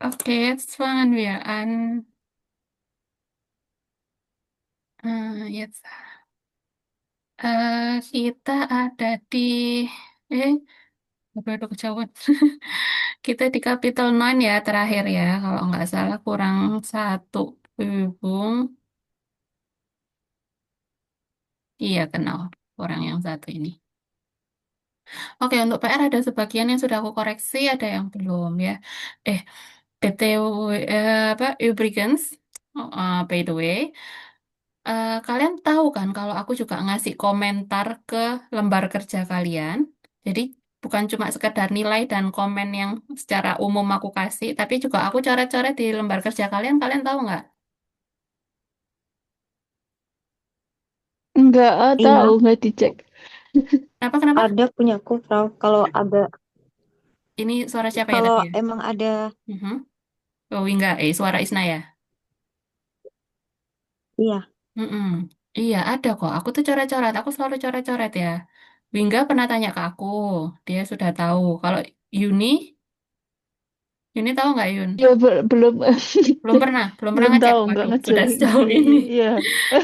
Oke, jetzt fangen wir an. Jetzt kita ada di eh udah kejauhan. Kita di Capital Nine ya terakhir ya, kalau nggak salah kurang satu hubung. Iya kenal orang yang satu ini. Oke, untuk PR ada sebagian yang sudah aku koreksi, ada yang belum ya. Eh, BTW, apa, Übrigens, by the way, kalian tahu kan kalau aku juga ngasih komentar ke lembar kerja kalian. Jadi bukan cuma sekedar nilai dan komen yang secara umum aku kasih, tapi juga aku coret-coret di lembar kerja kalian. Kalian tahu nggak? Enggak tahu, Iya, nggak dicek. Kenapa, kenapa? ada punyaku, Frau. Ini suara siapa ya Kalau tadi ya? emang ada, Mhm. Oh, enggak. Suara Isna ya? iya. Mm-mm. Iya, ada kok. Aku tuh coret-coret. Aku selalu coret-coret ya. Wingga pernah tanya ke aku. Dia sudah tahu. Kalau Yuni, Yuni tahu nggak Yun? Ya belum Belum pernah belum ngecek. tahu, nggak Waduh, ngecek. sudah sejauh ini. Iya.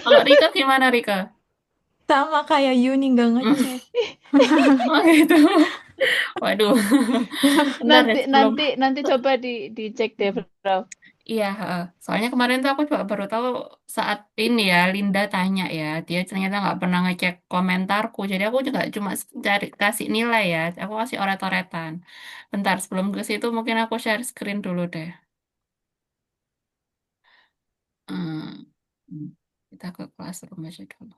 Kalau Rika gimana Rika? Sama kayak Yuni nggak Hmm. ngecek. Oh gitu. Waduh. Bentar deh Nanti sebelum. nanti nanti coba dicek deh, Bro. Iya, heeh. Soalnya kemarin tuh aku juga baru tahu saat ini ya, Linda tanya ya, dia ternyata nggak pernah ngecek komentarku, jadi aku juga cuma cari kasih nilai ya, aku kasih oret-oretan. Bentar, sebelum ke situ mungkin aku share screen dulu deh. Hmm. Kita ke classroom aja dulu.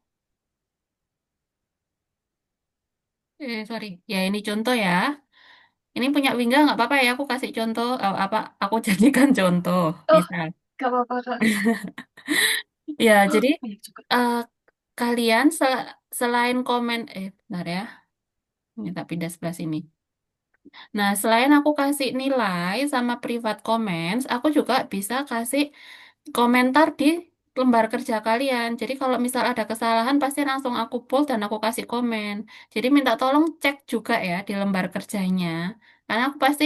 Sorry. Ya ini contoh ya. Ini punya Wingga nggak apa-apa ya, aku kasih contoh, apa, aku jadikan contoh, Oh, misal. gak apa-apa, Kak. Ya, Oh, jadi banyak juga. eh, kalian selain komen, bentar ya, ini tak pindah sebelah sini. Nah, selain aku kasih nilai sama private comments, aku juga bisa kasih komentar di lembar kerja kalian. Jadi kalau misal ada kesalahan, pasti langsung aku bold dan aku kasih komen. Jadi minta tolong cek juga ya di lembar kerjanya, karena aku pasti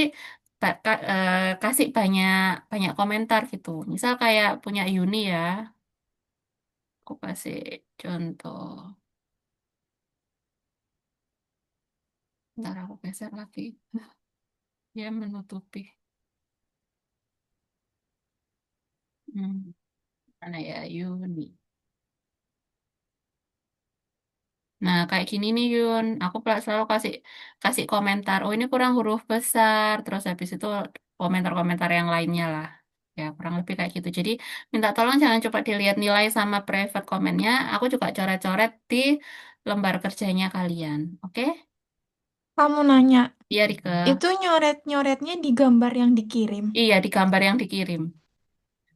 kasih banyak banyak komentar gitu. Misal kayak punya Yuni ya, aku kasih contoh. Ntar aku geser lagi. Ya menutupi. Hmm, mana ya Yuni? Nah, kayak gini nih Yun, aku selalu kasih kasih komentar. Oh, ini kurang huruf besar. Terus habis itu komentar-komentar yang lainnya lah. Ya, kurang lebih kayak gitu. Jadi, minta tolong jangan coba dilihat nilai sama private komennya. Aku juga coret-coret di lembar kerjanya kalian. Oke? Kamu nanya, Iya, Rike. itu nyoret-nyoretnya di gambar yang dikirim. Iya, di gambar yang dikirim.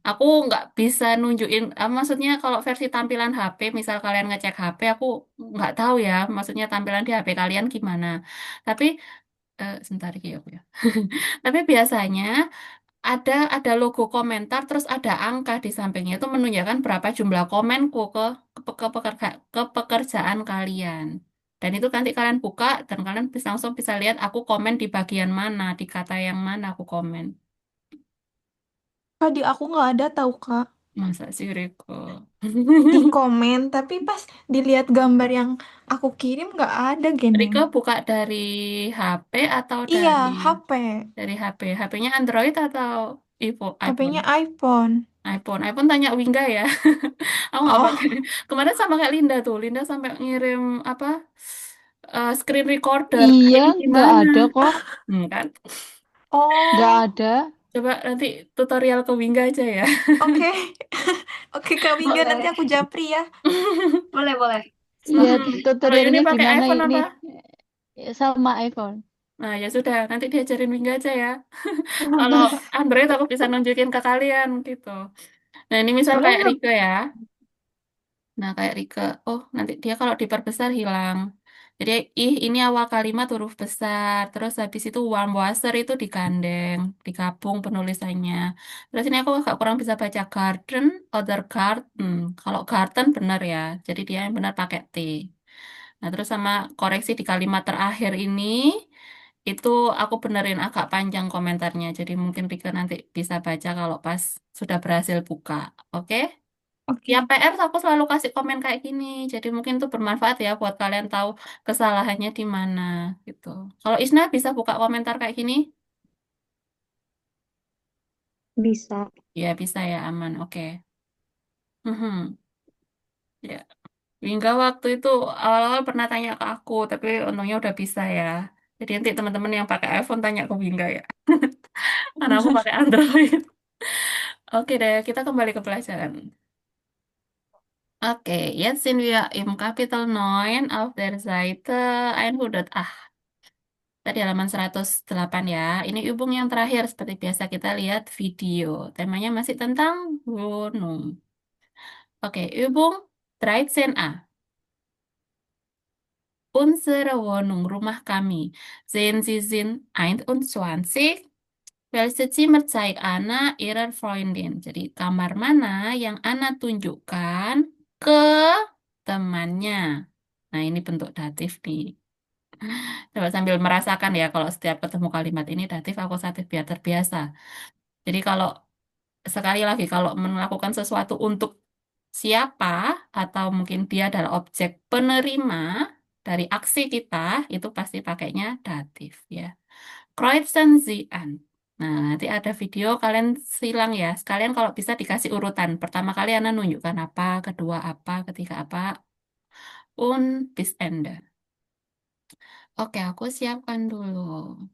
Aku nggak bisa nunjukin, maksudnya kalau versi tampilan HP, misal kalian ngecek HP, aku nggak tahu ya, maksudnya tampilan di HP kalian gimana. Tapi sebentar iki ya, Bu, ya. Tapi biasanya ada logo komentar terus ada angka di sampingnya itu menunjukkan berapa jumlah komenku ke pekerjaan kalian. Dan itu nanti kalian buka dan kalian bisa langsung bisa lihat aku komen di bagian mana, di kata yang mana aku komen. Tadi aku nggak ada tahu, Kak, Masa sih Riko? di komen. Tapi pas dilihat gambar yang aku kirim nggak ada, Geneng. Riko buka dari HP atau Iya, HP. dari HP? HP-nya Android atau iPhone? HP-nya iPhone. iPhone tanya Wingga ya. Aku nggak pakai. Oh, Kemarin sama kayak Linda tuh. Linda sampai ngirim apa screen recorder. Kak, Iya, ini nggak gimana? ada kok. Kan? Nggak oh, ada. Coba nanti tutorial ke Wingga aja ya. oke. Oke, Kak Wingga, nanti Boleh. aku japri ya. Boleh, boleh. Iya, Mm-mm. Kalau Yuni tutorialnya pakai gimana iPhone ini? apa? Sama iPhone. Nah ya sudah, nanti diajarin Wingga aja ya. Kalau Android aku bisa nunjukin ke kalian gitu. Nah ini misal kayak Rika ya. Nah, kayak Rike, oh nanti dia kalau diperbesar hilang. Jadi, ini awal kalimat huruf besar. Terus habis itu warm wasser itu digandeng, digabung penulisannya. Terus ini aku agak kurang bisa baca garden, other garden. Kalau garden benar ya, jadi dia yang benar pakai T. Nah, terus sama koreksi di kalimat terakhir ini, Itu aku benerin agak panjang komentarnya, jadi mungkin Rika nanti bisa baca kalau pas sudah berhasil buka. Oke? Ya Oke. PR aku selalu kasih komen kayak gini, jadi mungkin itu bermanfaat ya buat kalian tahu kesalahannya di mana gitu. Kalau Isna bisa buka komentar kayak gini? Bisa. Ya bisa ya, aman. Oke. Mhm. Ya. Hingga waktu itu awal-awal pernah tanya ke aku, tapi untungnya udah bisa ya. Jadi nanti teman-teman yang pakai iPhone tanya ke Wingga ya. Karena aku pakai Android. Oke deh, kita kembali ke pelajaran. Oke, jetzt sind wir im Kapitel 9 auf der Seite 108. Tadi halaman 108 ya. Ini hubung yang terakhir seperti biasa kita lihat video. Temanya masih tentang gunung. Oke, hubung 13a. Unsere Wohnung, rumah kami. Sehen Sie sind 21. Welche Zimmer zeigt Anna ihrer Freundin? Jadi kamar mana yang Anna tunjukkan ke temannya? Nah, ini bentuk datif nih. Coba sambil merasakan ya kalau setiap ketemu kalimat ini datif akusatif biar terbiasa. Jadi kalau sekali lagi kalau melakukan sesuatu untuk siapa atau mungkin dia adalah objek penerima dari aksi kita itu pasti pakainya datif ya. Kreuzen Sie an. Nah, nanti ada video kalian silang ya. Sekalian kalau bisa dikasih urutan. Pertama kali Anda nunjukkan apa, kedua apa, ketiga apa, bis Ende. Oke, aku siapkan dulu.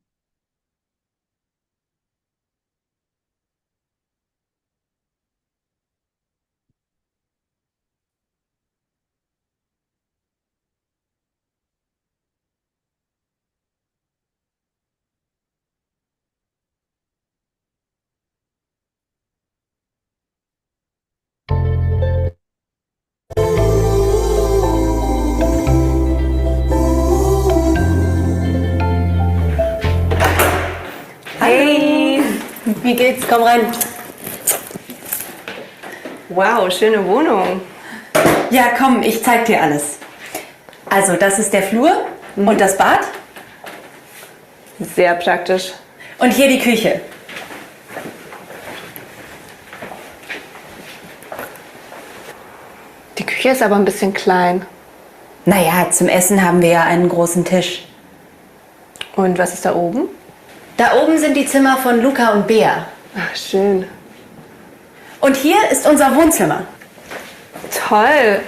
Hey, wie geht's? Komm rein. Wow, schöne Wohnung. Ja, komm, ich zeig dir alles. Also, das ist der Flur und das Bad. Sehr praktisch. Und hier die Küche. Die Küche ist aber ein bisschen klein. Naja, zum Essen haben wir ja einen großen Tisch. Und was ist da oben? Da oben sind die Zimmer von Luca und Bea. Ach, schön. Und hier ist unser Wohnzimmer. Toll.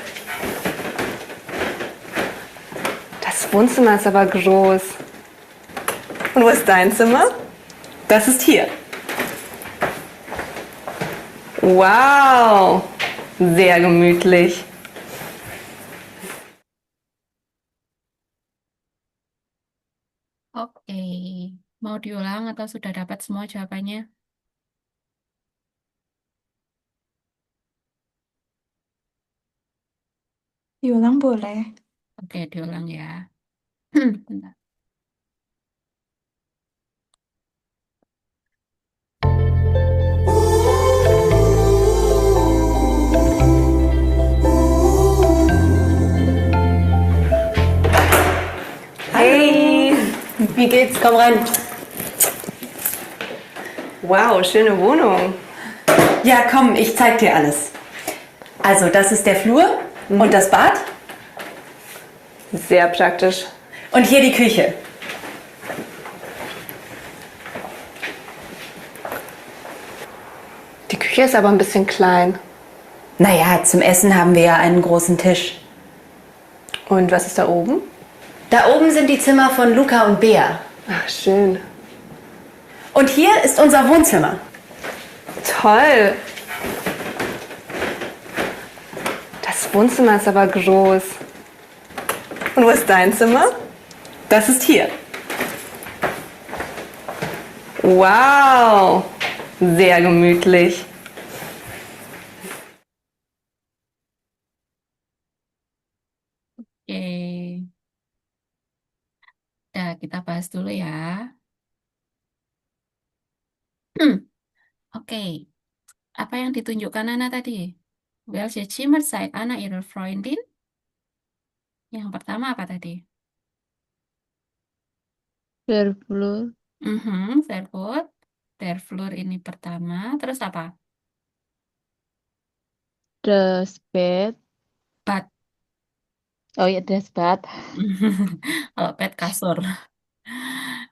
Das Wohnzimmer ist aber groß. Und wo ist dein Zimmer? Das ist hier. Wow. Sehr gemütlich. Oke, mau diulang atau sudah dapat semua jawabannya? Diulang boleh. Oke, diulang ya. Bentar. Hey, Wie geht's? Komm rein. wow, schöne Wohnung. Ja, komm, ich zeig dir alles. Also, das ist der Flur und das Bad. Sehr praktisch. Und hier die Küche. Die Küche ist aber ein bisschen klein. Naja, zum Essen haben wir ja einen großen Tisch. Und was ist da oben? Da oben sind die Zimmer von Luca und Bea. Ach, schön. Und hier ist unser Wohnzimmer. Toll. Das Wohnzimmer ist aber groß. Und wo ist dein Zimmer? Das ist hier. Wow. Sehr gemütlich. Oke, nah, kita bahas dulu ya. Oke, apa yang ditunjukkan Nana tadi? Welche Zimmer zeigt Anna ihrer Freundin? Yang pertama apa tadi? Der Flur. Sehr gut. Der Flur ini pertama. Terus apa? Das Bett. Bad. Oh ya, das Bad. Kalau bed kasur.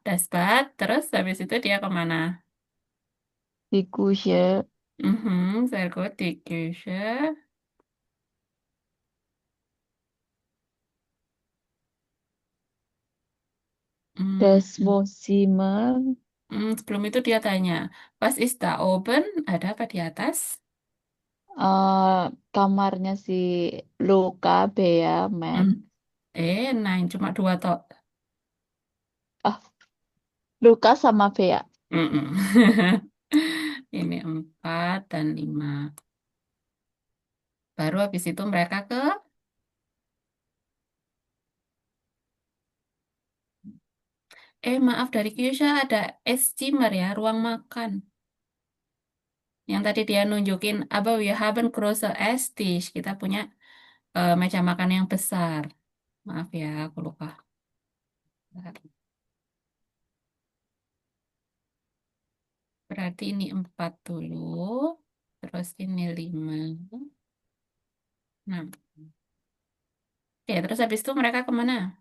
Das Bad. Terus habis itu dia kemana? Die Küche. Sehr gut. Die Küche. Hmm, Das Wohnzimmer. Sebelum itu dia tanya, was ist da oben? Ada apa di atas? Kamarnya si Luca, Bea, Max. Hmm. Nein, cuma dua toh. Ah, Luca sama Bea. Mm-mm. Ini 4 dan 5. Baru habis itu mereka ke, maaf dari Kyusha ada Steamer ya, ruang makan. Yang tadi dia nunjukin, aber wir haben große Esstisch. Kita punya meja makan yang besar. Maaf ya, aku lupa. Berarti ini 4 dulu. Terus ini 5. Nah, oke, terus habis itu mereka kemana?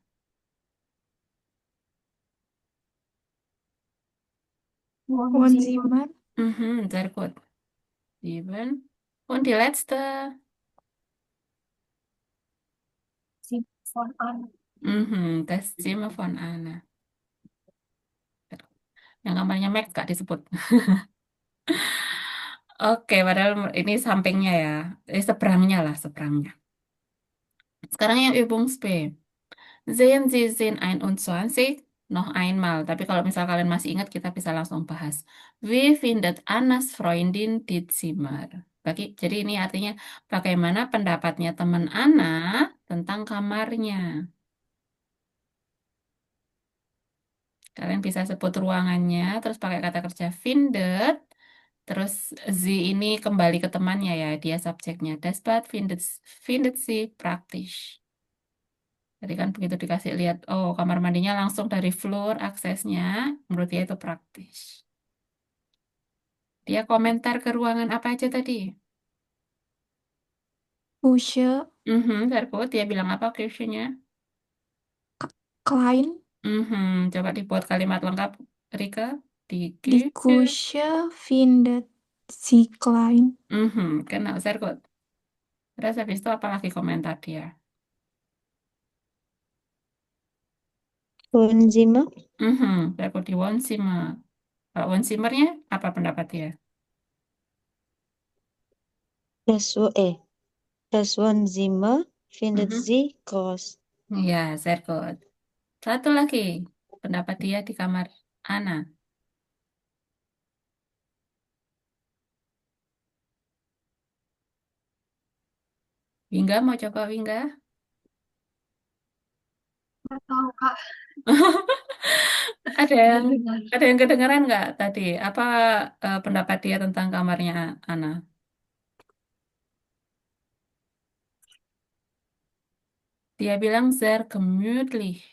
Wohnzimmer. Sehr gut. 7. Und die letzte. Das Zimmer von Anna. Yang kamarnya Meg gak disebut. Oke, padahal ini sampingnya ya. Seberangnya lah, seberangnya. Sekarang yang Übungs B. Sehen Sie Szene 21 noch einmal. Tapi kalau misal kalian masih ingat, kita bisa langsung bahas. Wie findet Annas Freundin die Zimmer? Jadi ini artinya bagaimana pendapatnya teman Anna tentang kamarnya. Kalian bisa sebut ruangannya, terus pakai kata kerja findet. Terus sie ini kembali ke temannya ya, dia subjeknya. Das Bad findet sie praktisch. Jadi kan begitu dikasih lihat, oh kamar mandinya langsung dari floor aksesnya, menurut dia itu praktis. Dia komentar ke ruangan apa aja tadi? Küche. Very good. Dia bilang apa questionnya? Klein. Coba dibuat kalimat lengkap, Rika. Di Die Küche. Küche findet sie klein. Genau, sehr gut. Terus habis itu apa lagi komentar dia? Wohnzimmer. Sehr gut, di Wohnzimmer. Kalau Wohnzimmernya, apa pendapat dia? Das, das Wohnzimmer findet Mhm. sie groß. Ya, sehr good. Satu lagi, pendapat dia di kamar Ana. Wingga mau coba Wingga? Nggak tahu, Kak. Ada yang ada yang kedengeran nggak tadi? Apa pendapat dia tentang kamarnya Ana? Dia bilang sehr gemütlich.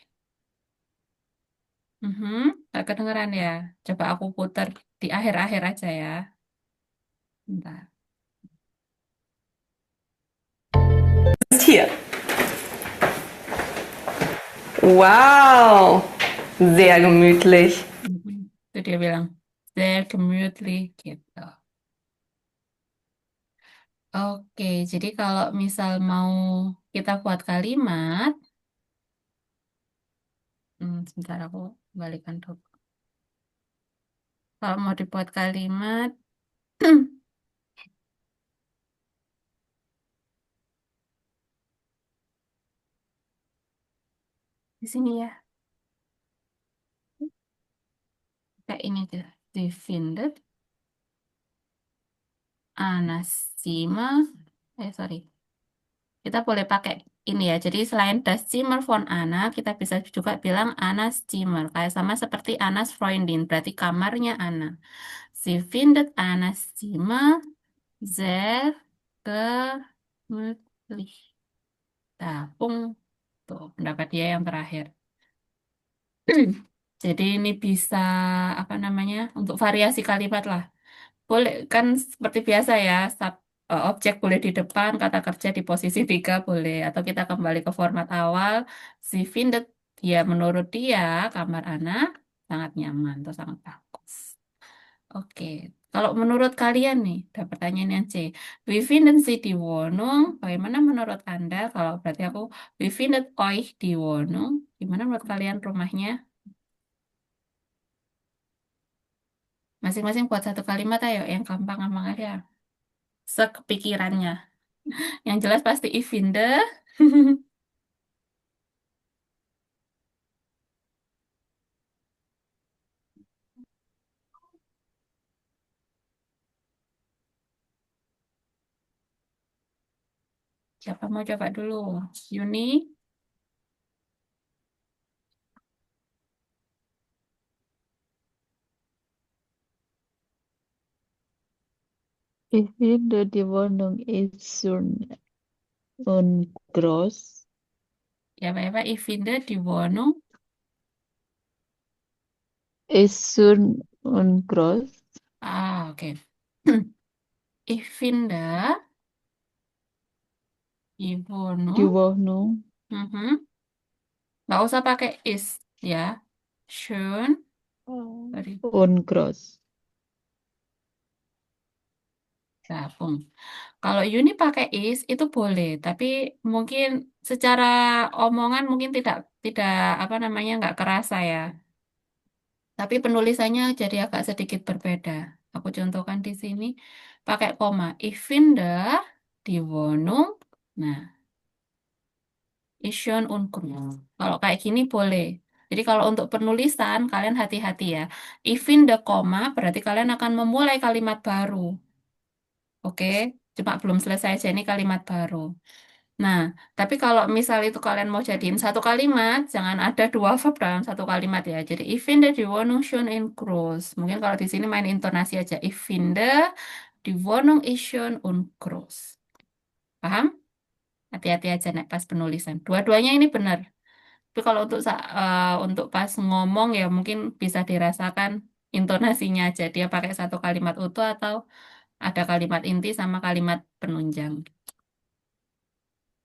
Nggak kedengeran ya? Coba aku putar di akhir-akhir aja ya. Bentar. Ist hier. Wow, sehr gemütlich. Itu dia bilang sehr gemütlich gitu. Oke, jadi kalau misal mau kita buat kalimat, sebentar aku balikan dulu. Kalau mau dibuat kalimat, di sini ya, kayak ini tuh, die findet Anna Zimmer, sorry, kita boleh pakai ini ya. Jadi selain das Zimmer von Anna, kita bisa juga bilang Anna's Zimmer, kayak sama seperti Anna's Freundin, berarti kamarnya Anna. Sie findet Anna's Zimmer sehr gemütlich. Nah, tuh pendapat dia yang terakhir. Jadi ini bisa apa namanya untuk variasi kalimat lah. Boleh kan seperti biasa ya, objek boleh di depan, kata kerja di posisi 3 boleh. Atau kita kembali ke format awal, si findet, ya menurut dia kamar anak sangat nyaman atau sangat bagus. Oke, kalau menurut kalian nih, ada pertanyaan yang C. Wie finden Sie die Wohnung? Bagaimana menurut Anda? Kalau berarti aku, wie findet euch die Wohnung? Gimana menurut kalian rumahnya? Masing-masing buat satu kalimat ayo, yang gampang-gampang aja. Sekepikirannya. Yang jelas pasti ich finde. Siapa mau coba dulu? Yuni? Ich finde, die Wohnung ist schön und groß. Ya, Pak, ich finde die Wohnung. Ist schön und groß. Ah, oke. Ich finde die Die Wohnung. Wohnung Mhm. Nggak usah pakai is, ya. Schön. Sorry, und groß. gabung. Kalau Yuni pakai is itu boleh, tapi mungkin secara omongan mungkin tidak tidak apa namanya nggak kerasa ya. Tapi penulisannya jadi agak sedikit berbeda. Aku contohkan di sini pakai koma. Ich finde die Wohnung. Nah, ist schön und groß. Kalau kayak gini boleh. Jadi kalau untuk penulisan kalian hati-hati ya. Ich finde koma berarti kalian akan memulai kalimat baru. Oke, cuma belum selesai aja ini kalimat baru. Nah, tapi kalau misal itu kalian mau jadiin satu kalimat, jangan ada dua verb dalam satu kalimat ya. Jadi, ich finde die Wohnung schön und groß. Mungkin kalau di sini main intonasi aja. Ich finde die Wohnung ist schön und groß. Paham? Hati-hati aja nek pas penulisan. Dua-duanya ini benar. Tapi kalau untuk pas ngomong ya mungkin bisa dirasakan intonasinya aja. Dia pakai satu kalimat utuh atau ada kalimat inti sama kalimat penunjang.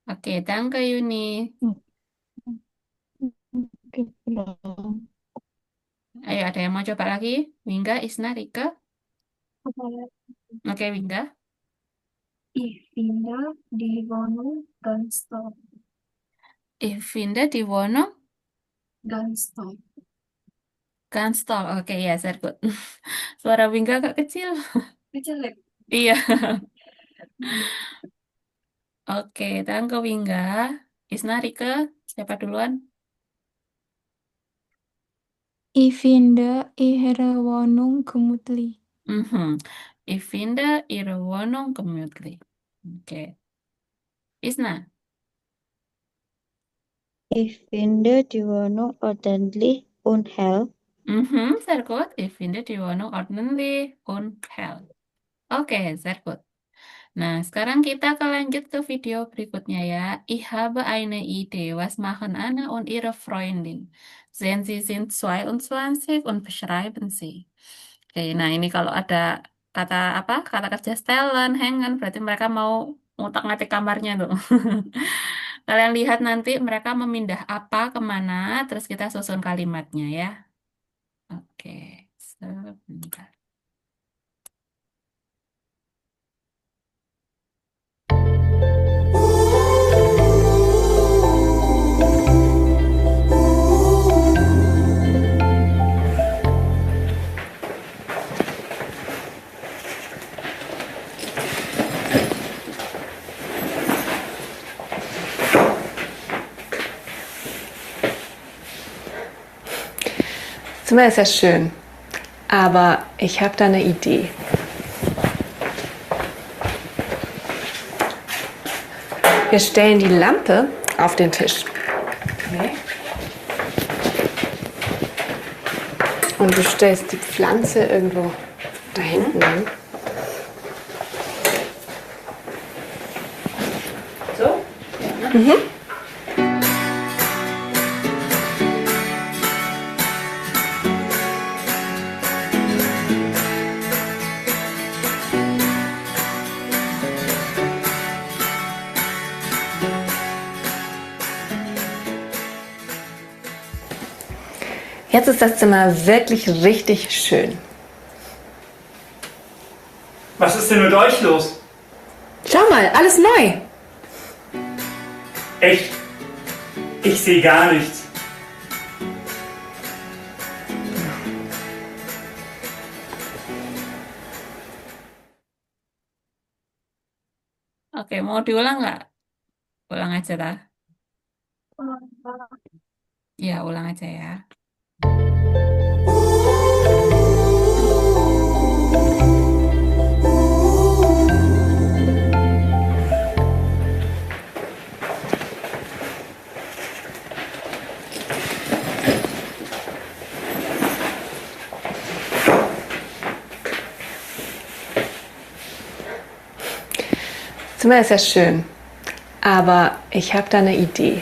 Oke, danke Yuni. Genau. Ayo, ada yang mau coba lagi? Wingga, Isna, Rika? Oke, Wingga. Ich finde die Wohnung ganz toll. Ich finde die Wohnung Ganz toll. ganz toll. Oke, ya, sehr gut. Suara Wingga agak kecil. Kecil ya? Iya. Oke, danke Wingga. Isna, Rika, siapa duluan? Ich finde ihre Wohnung gemütlich. Mhm. Ich finde Ihre Wohnung gemütlich. Oke. Isna. Ich finde die Wohnung ordentlich und hell. Mhm, sehr gut. Ich finde die Wohnung ordentlich und hell. Oke, sehr gut. Nah, sekarang kita akan lanjut ke video berikutnya ya. Ich habe eine Idee. Was machen Anna und ihre Freundin? Sehen Sie sind 22 und beschreiben Sie. Oke, nah ini kalau ada kata apa? Kata kerja stellen, hängen, berarti mereka mau ngutak-ngatik kamarnya tuh. Kalian lihat nanti mereka memindah apa kemana, terus kita susun kalimatnya ya. Oke, sebentar. Zimmer ist ja schön, aber ich habe da eine Idee. Wir stellen die Lampe auf den Tisch. Okay. Und du stellst die Pflanze irgendwo da hinten hin. So? Jetzt ist das Zimmer wirklich richtig schön. Was ist denn mit euch los? Schau mal, alles neu. Echt? Ich sehe gar nichts. Oke, mau diulang nggak? Ulang aja dah. Ya, ulang aja ya. Das Zimmer ist ja schön, aber ich habe da eine Idee.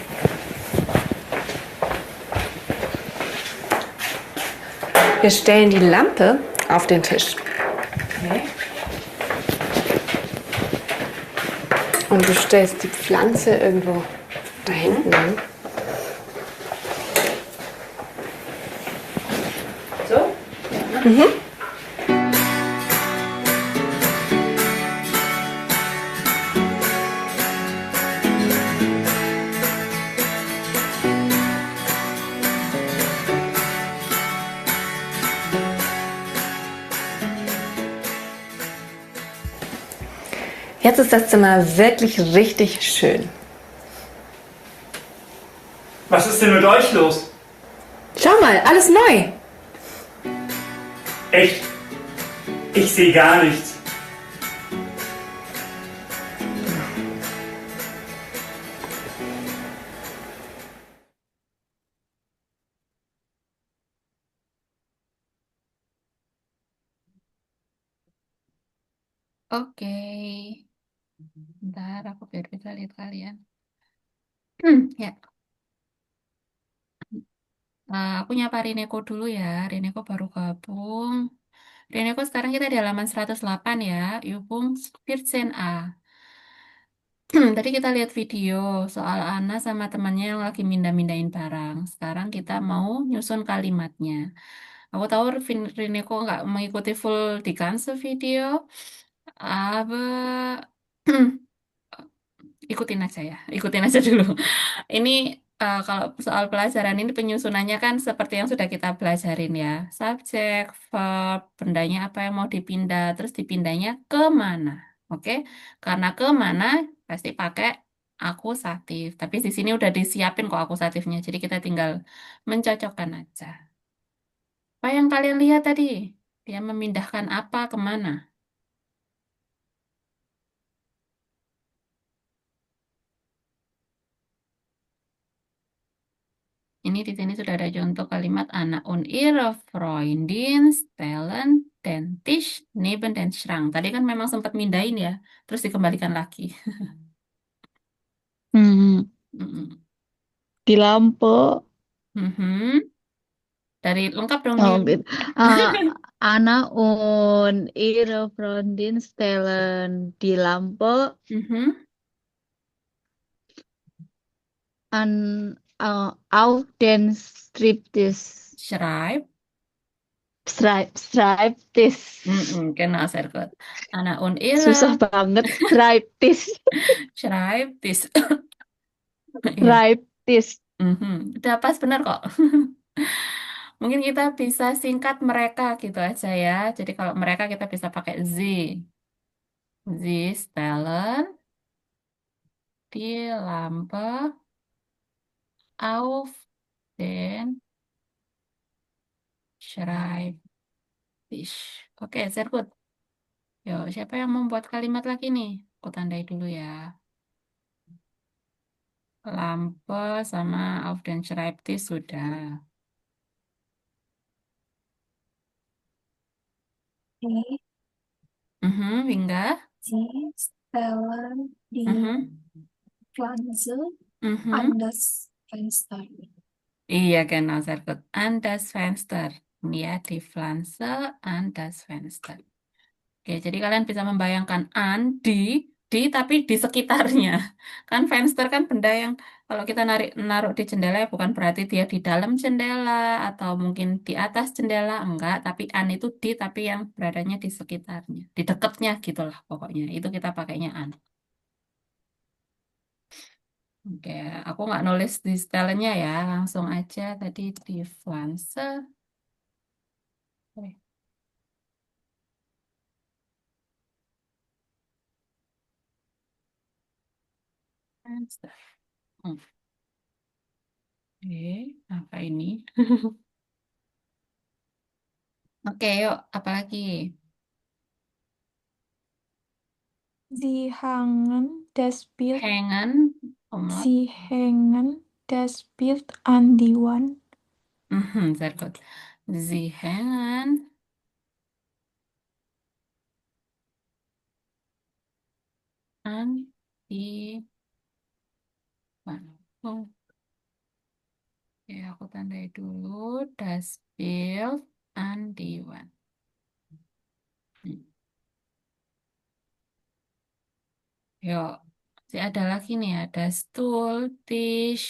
Wir stellen die Lampe auf den Tisch. Okay. Und du stellst die Pflanze irgendwo da hinten hin. So? Jetzt ist das Zimmer wirklich richtig schön. Was ist denn mit euch los? Schau mal, alles neu. Echt? Ich sehe gar nichts. Oke. Bentar, aku biar bisa lihat kalian. Ya. Aku nyapa Rineko dulu ya. Rineko baru gabung. Rineko sekarang kita di halaman 108 ya. Übung 14a. Tadi kita lihat video soal Ana sama temannya yang lagi mindah-mindahin barang. Sekarang kita mau nyusun kalimatnya. Aku tahu Rineko nggak mengikuti full di ganze Video, aber ikutin aja dulu. Ini kalau soal pelajaran ini penyusunannya kan seperti yang sudah kita pelajarin ya. Subjek, verb, bendanya apa yang mau dipindah, terus dipindahnya ke mana. Oke? Karena ke mana pasti pakai akusatif. Tapi di sini udah disiapin kok akusatifnya. Jadi kita tinggal mencocokkan aja. Apa yang kalian lihat tadi? Dia memindahkan apa kemana? Ini di sini sudah ada contoh kalimat Anna und ihre Freundin stellen den Tisch neben den Schrank. Tadi kan memang sempat mindahin ya, terus dikembalikan lagi. Hmm, Mm-mm. di lampu. Mhm. Dari lengkap dong Oh, nih. gitu. Anna und ihre Freundin stellen die Lampe Mhm. auf den Schreibtisch. Schreibtisch. Genau, sehr gut. Anna und Susah ihre banget. Schreibtisch. Schreibtisch. Iya. Schreibtisch. Udah pas benar kok. Mungkin kita bisa singkat mereka gitu aja ya. Jadi kalau mereka kita bisa pakai sie. Sie stellen die Lampe auf den Schreibtisch. Oke, sehr gut. Yo, siapa yang membuat kalimat lagi nih? Aku tandai dulu ya. Lampe sama auf den Schreibtisch sudah. Okay. Hingga. Sie stellen die Pflanze an das Fenster. Iya, genau, sehr gut. An das Fenster. Ya, die Pflanze an das Fenster. Oke, jadi kalian bisa membayangkan an di di tapi di sekitarnya. Kan fenster kan benda yang kalau kita naruh di jendela ya bukan berarti dia di dalam jendela atau mungkin di atas jendela, enggak. Tapi an itu di tapi yang beradanya di sekitarnya, di dekatnya gitulah pokoknya. Itu kita pakainya an. Oke, aku nggak nulis di setelannya ya, langsung aja tadi di flanse. Oke, flanse. Oke, apa ini? Oke, yuk, apa lagi? Sie hängen das Bild, Hängen, umlaut. sie hängen das Bild an die Wand. Sehr gut. Sie hängen an die Wand. Oh, oke, aku tandai dulu. Das Bild an die Wand. Hmm. Yuk, masih ada lagi nih, ada stool, Tisch.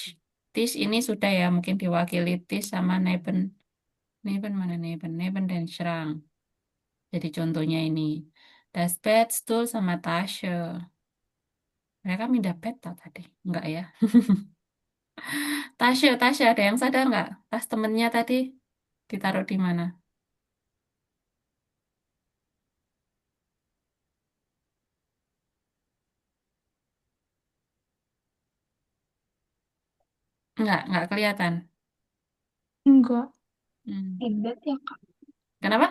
Tisch ini sudah ya, mungkin diwakili Tisch sama Neben. Neben mana Neben? Neben dan Schrank. Jadi contohnya ini. Das Bett, stool, sama Tasche. Mereka mindah bed tak tadi? Enggak ya? Tasche, Tasche, ada yang sadar nggak? Tas temennya tadi ditaruh di mana? Enggak kelihatan. Enggak. Hmm. Di bed ya, Kak. Kenapa?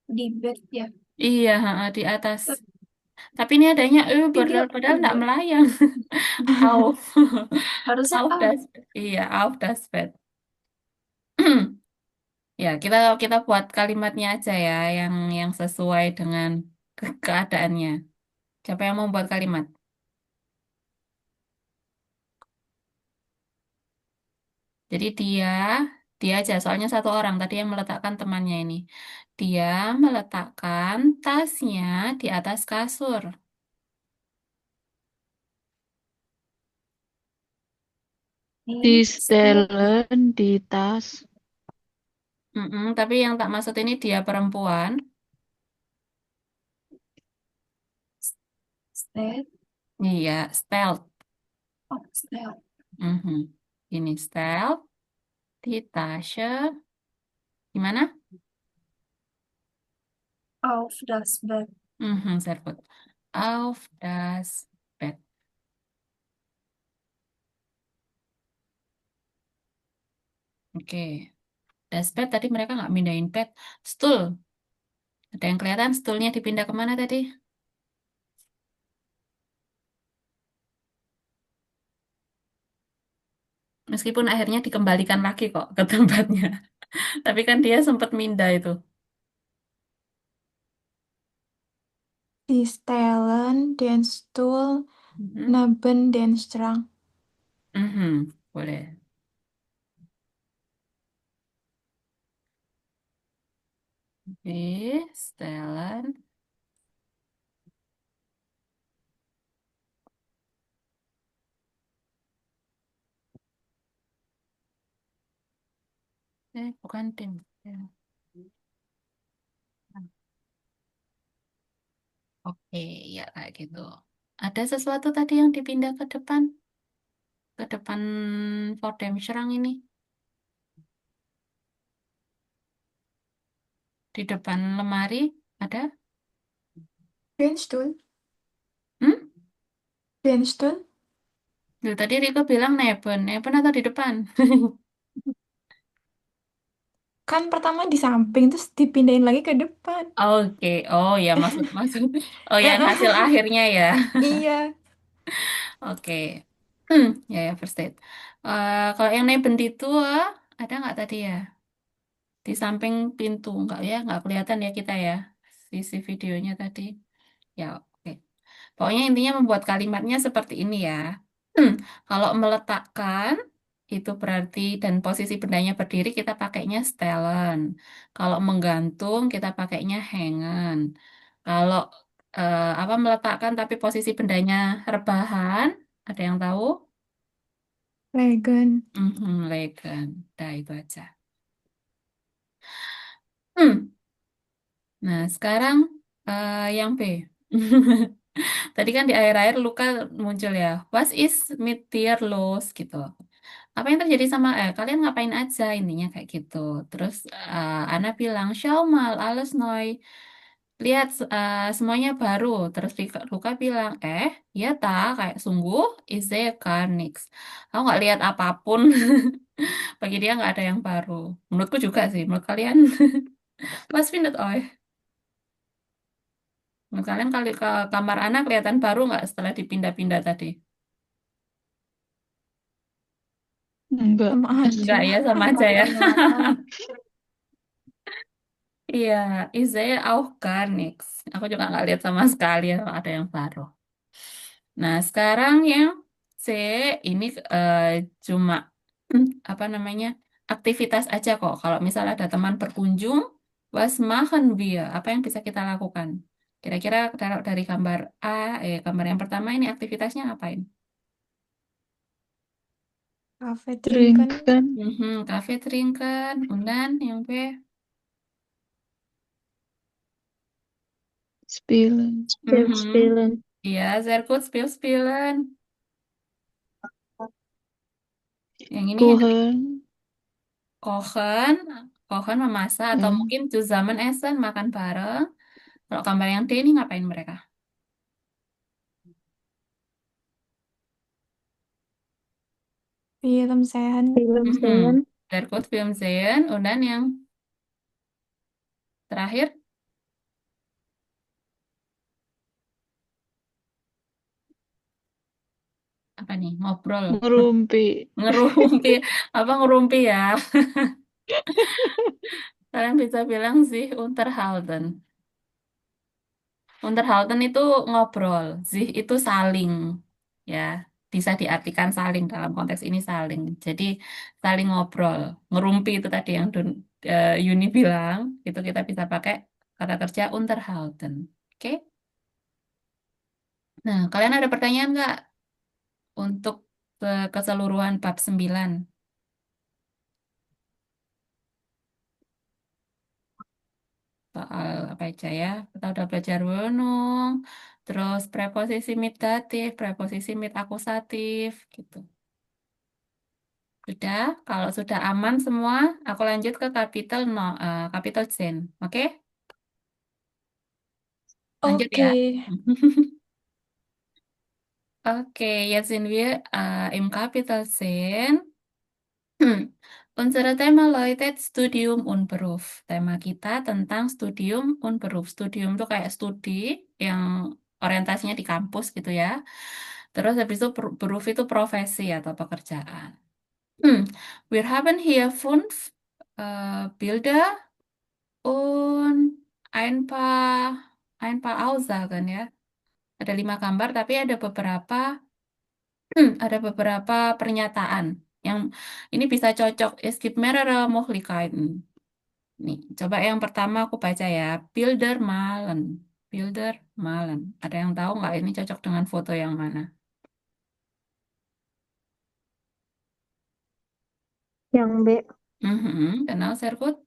Di bed ya. Iya, di atas. Tapi Tapi ini adanya, dia padahal enggak udah. melayang. Auf. Harusnya Auf ah, das Bett. Iya, auf das Bett. Ya, kita kita buat kalimatnya aja ya, yang sesuai dengan keadaannya. Siapa yang mau buat kalimat? Jadi dia aja, soalnya satu orang tadi yang meletakkan temannya ini. Dia meletakkan tasnya di atas kasur. Di di step setelan di tas. Tapi yang tak maksud ini dia perempuan. step Iya, stealth. of step Mhm. Ini stealth di Tasche. Gimana? auf das Bett. Sehr gut. Auf das Bett. Oke. Das Bett tadi mereka nggak mindahin bed. Stool. Ada yang kelihatan stulnya dipindah kemana tadi? Meskipun akhirnya dikembalikan lagi kok ke tempatnya. Tapi kan dia sempat mindah itu. Die stellen den Stuhl Mhm. neben den Schrank. Boleh. Oke, setelan. Bukan tim. Ya. Oke, ya kayak gitu. Ada sesuatu tadi yang dipindah ke depan Fordham Serang ini, di depan lemari ada? Den Stuhl. Hmm? Den Stuhl. Loh, tadi Riko bilang Neben, Neben atau di depan? Kan pertama di samping terus dipindahin lagi ke depan. Oke, oh ya maksud, oh yang hasil akhirnya ya. Iya. Oke, ya first date. Kalau yang Neben itu ada nggak tadi ya? Di samping pintu nggak kelihatan ya kita ya, sisi videonya tadi. Ya, oke. Pokoknya intinya membuat kalimatnya seperti ini ya. Kalau meletakkan itu berarti dan posisi bendanya berdiri kita pakainya stellen. Kalau menggantung kita pakainya hängen. Kalau apa meletakkan tapi posisi bendanya rebahan? Ada yang tahu? Regen. Legend. Dah itu aja. Hmm. Nah, sekarang yang B. Tadi kan di akhir-akhir Luka muncul ya. What is meteor loss gitu. Apa yang terjadi sama kalian ngapain aja intinya kayak gitu. Terus Ana bilang, schau mal, alles neu. Lihat semuanya baru. Terus Luka bilang, ya tak, kayak sungguh, ich sehe gar nichts. Aku nggak lihat apapun. Bagi dia nggak ada yang baru. Menurutku juga sih. Menurut kalian, was findet euch? Menurut kalian kali ke kamar anak kelihatan baru nggak setelah dipindah-pindah tadi? Enggak. Sama aja. Enggak ya, sama aja ya. Kelihatan. Iya, ich sehe auch gar nichts. Aku juga nggak lihat sama sekali ya, ada yang baru. Nah, sekarang yang C ini cuma apa namanya aktivitas aja kok. Kalau misalnya ada teman berkunjung, was machen wir? Apa yang bisa kita lakukan? Kira-kira dari gambar A, gambar yang pertama ini aktivitasnya ngapain? Kafe trinken. Trinken. Kafe trinken, undan yang B. Spielen. Spill, Mhm. spillen. Iya, sehr gut, spielen. Yang ini yang Kochen. kochen, kochen memasak atau Hmm. mungkin zusammen essen, makan bareng. Kalau gambar yang D ini ngapain mereka? Film sehen. Film sehen. Sehr gut, Film sehen. Undan yang terakhir, apa nih? Ngobrol. Ngerumpi. Ngerumpi. Apa ngerumpi ya? Kalian bisa bilang sih unterhalten. Unterhalten itu ngobrol. Sih itu saling. Ya, bisa diartikan saling dalam konteks ini saling. Jadi saling ngobrol. Ngerumpi itu tadi yang Yuni bilang. Itu kita bisa pakai kata kerja unterhalten. Oke? Nah, kalian ada pertanyaan nggak untuk keseluruhan bab 9? Soal apa aja ya? Kita udah belajar wenung, terus preposisi mit datif, preposisi mit akusatif, gitu. Sudah, kalau sudah aman semua, aku lanjut ke kapitel no, kapitel Zen. Oke? Lanjut ya. Oke. Oke, jetzt sind wir im Kapitel 10. Unsere Thema lautet Studium und Beruf. Tema kita tentang Studium und Beruf. Studium itu kayak studi yang orientasinya di kampus gitu ya. Terus habis itu Beruf itu profesi atau pekerjaan. Wir haben hier fünf Bilder und ein paar Aussagen ya. Ada 5 gambar tapi ada beberapa pernyataan yang ini bisa cocok. Es gibt mehrere Möglichkeiten. Nih, coba yang pertama aku baca ya. Bilder malen. Bilder malen. Ada yang tahu nggak ini cocok dengan foto yang mana? Yang B. Kenal, Serkut?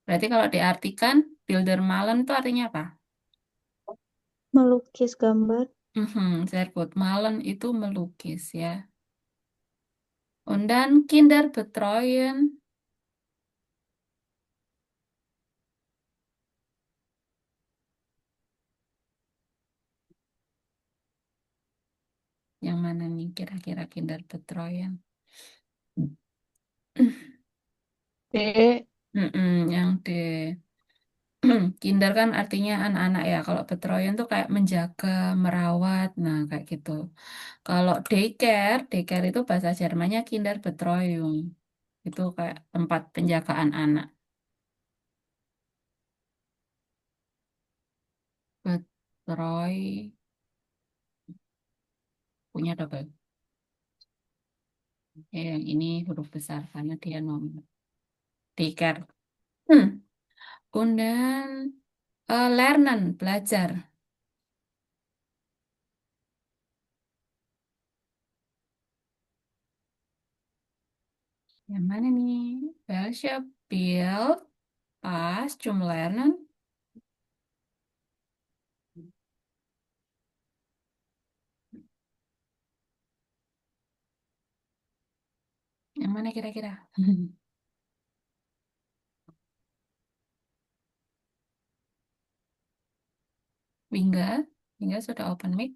Berarti kalau diartikan, Bilder malen itu artinya apa? Melukis gambar. Serkut. Malen itu melukis ya. Und dann Kinder betreuen. Yang mana nih kira-kira Kinder betreuen? D. Yang D. Kinder kan artinya anak-anak ya. Kalau betreuen tuh kayak menjaga, merawat. Nah, kayak gitu. Kalau daycare itu bahasa Jermannya Kinderbetreuung. Itu kayak tempat penjagaan anak. Betroi punya double. Yang ini huruf besar karena dia nomor. Daycare. Hmm. Kemudian lernen, belajar. Yang mana nih? Welche Bild passt zum Lernen? Yang mana kira-kira? Wingga sudah open mic.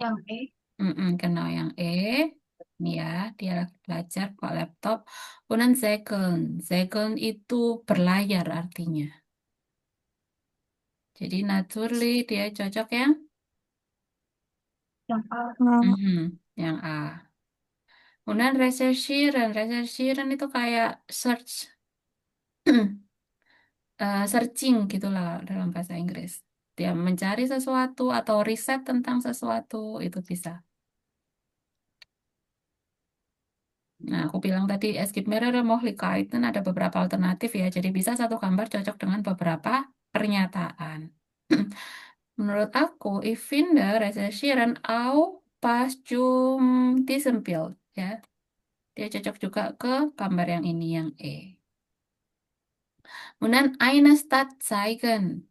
Yang E. Genau yang E. Ini ya, dia lagi belajar pakai laptop. Kemudian second. Second itu berlayar artinya. Jadi naturally dia cocok yang Yang A. yang A. Kemudian recherchieren. Recherchieren itu kayak search. Searching gitulah dalam bahasa Inggris. Dia mencari sesuatu atau riset tentang sesuatu itu bisa. Nah, aku bilang tadi es gibt mehrere Möglichkeiten, ada beberapa alternatif ya. Jadi bisa satu gambar cocok dengan beberapa pernyataan. Menurut aku, ich finde recherchieren auch passt zum diesem Bild ya. Dia cocok juga ke gambar yang ini yang E. Kemudian eine Stadt zeigen.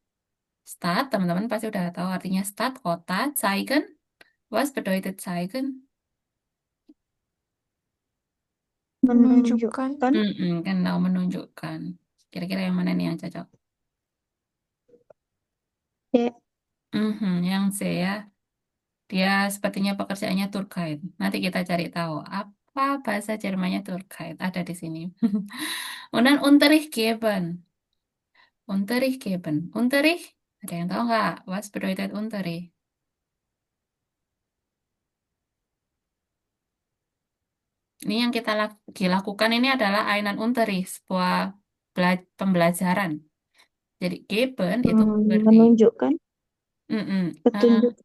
Stadt, teman-teman pasti udah tahu artinya Stadt, kota. Zeigen, was bedeutet zeigen? Menunjukkan. Genau, menunjukkan. Kira-kira yang mana nih yang cocok? C. Yang C ya. Dia sepertinya pekerjaannya tour guide. Nanti kita cari tahu apa bahasa Jermannya tour guide. Ada di sini. Kemudian Unterricht geben. Unterricht geben. Unterricht, ada yang tahu nggak? Was bedeutet Unterricht? Ini yang kita lagi lakukan ini adalah Einen Unterricht, sebuah pembelajaran. Jadi geben itu memberi. Menunjukkan. Mm-mm. Petunjuk.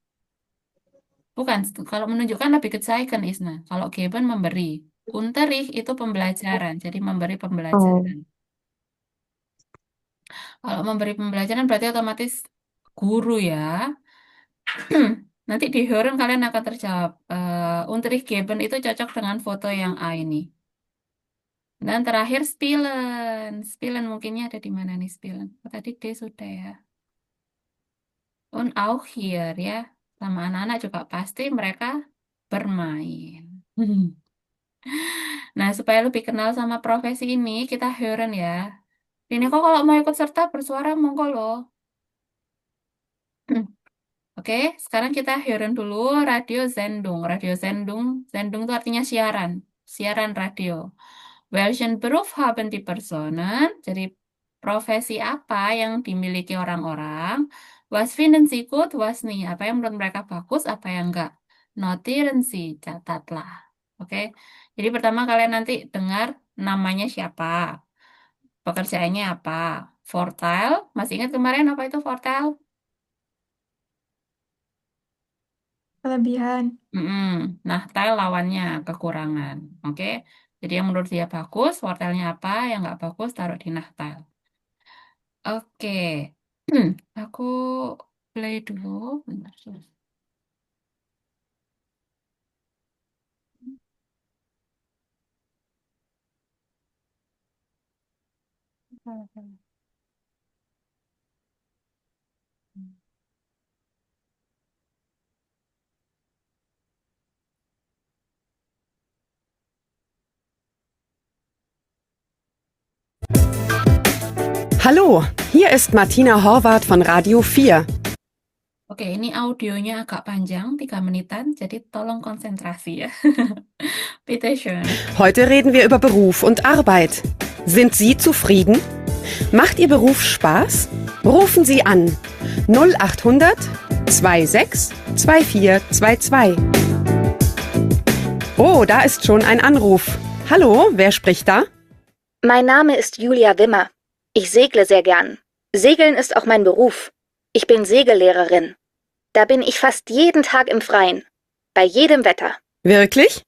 Bukan, kalau menunjukkan lebih ke zeigen, Isna. Kalau geben memberi. Unterricht itu pembelajaran, jadi memberi pembelajaran. Kalau memberi pembelajaran berarti otomatis guru ya. Nanti di Hören kalian akan terjawab. Unterricht geben itu cocok dengan foto yang A ini. Dan terakhir spielen. Spielen mungkinnya ada di mana nih spielen? Oh, tadi D sudah ya. Und auch hier ya. Sama anak-anak juga pasti mereka bermain. Nah, supaya lebih kenal sama profesi ini, kita Hören ya. Ini kok kalau mau ikut serta bersuara monggo loh. Oke, sekarang kita Hören dulu radio Sendung. Radio Sendung, Sendung itu artinya siaran. Siaran radio. Welchen Beruf haben die Personen? Jadi profesi apa yang dimiliki orang-orang? Was finden Sie gut, was nicht? Apa yang menurut mereka bagus, apa yang enggak? Notieren Sie, catatlah. Oke, jadi pertama kalian nanti dengar namanya siapa, pekerjaannya apa. Vorteil, masih ingat kemarin apa itu Vorteil? Kelebihan. Nah, Teil lawannya kekurangan. Oke, jadi yang menurut dia bagus, Vorteilnya apa, yang nggak bagus taruh di Nachteil. Oke, aku play dulu. Bentar, Hallo, hier ist Martina Horvath von Radio 4. Oke, ini audionya agak panjang, 3 menitan, jadi tolong konsentrasi ya. Bitte schön. Heute reden wir über Beruf und Arbeit. Sind Sie zufrieden? Macht Ihr Beruf Spaß? Rufen Sie an 0800 26 2422. Oh, da ist schon ein Anruf. Hallo, wer spricht da? Mein Name ist Julia Wimmer. Ich segle sehr gern. Segeln ist auch mein Beruf. Ich bin Segellehrerin. Da bin ich fast jeden Tag im Freien. Bei jedem Wetter. Wirklich?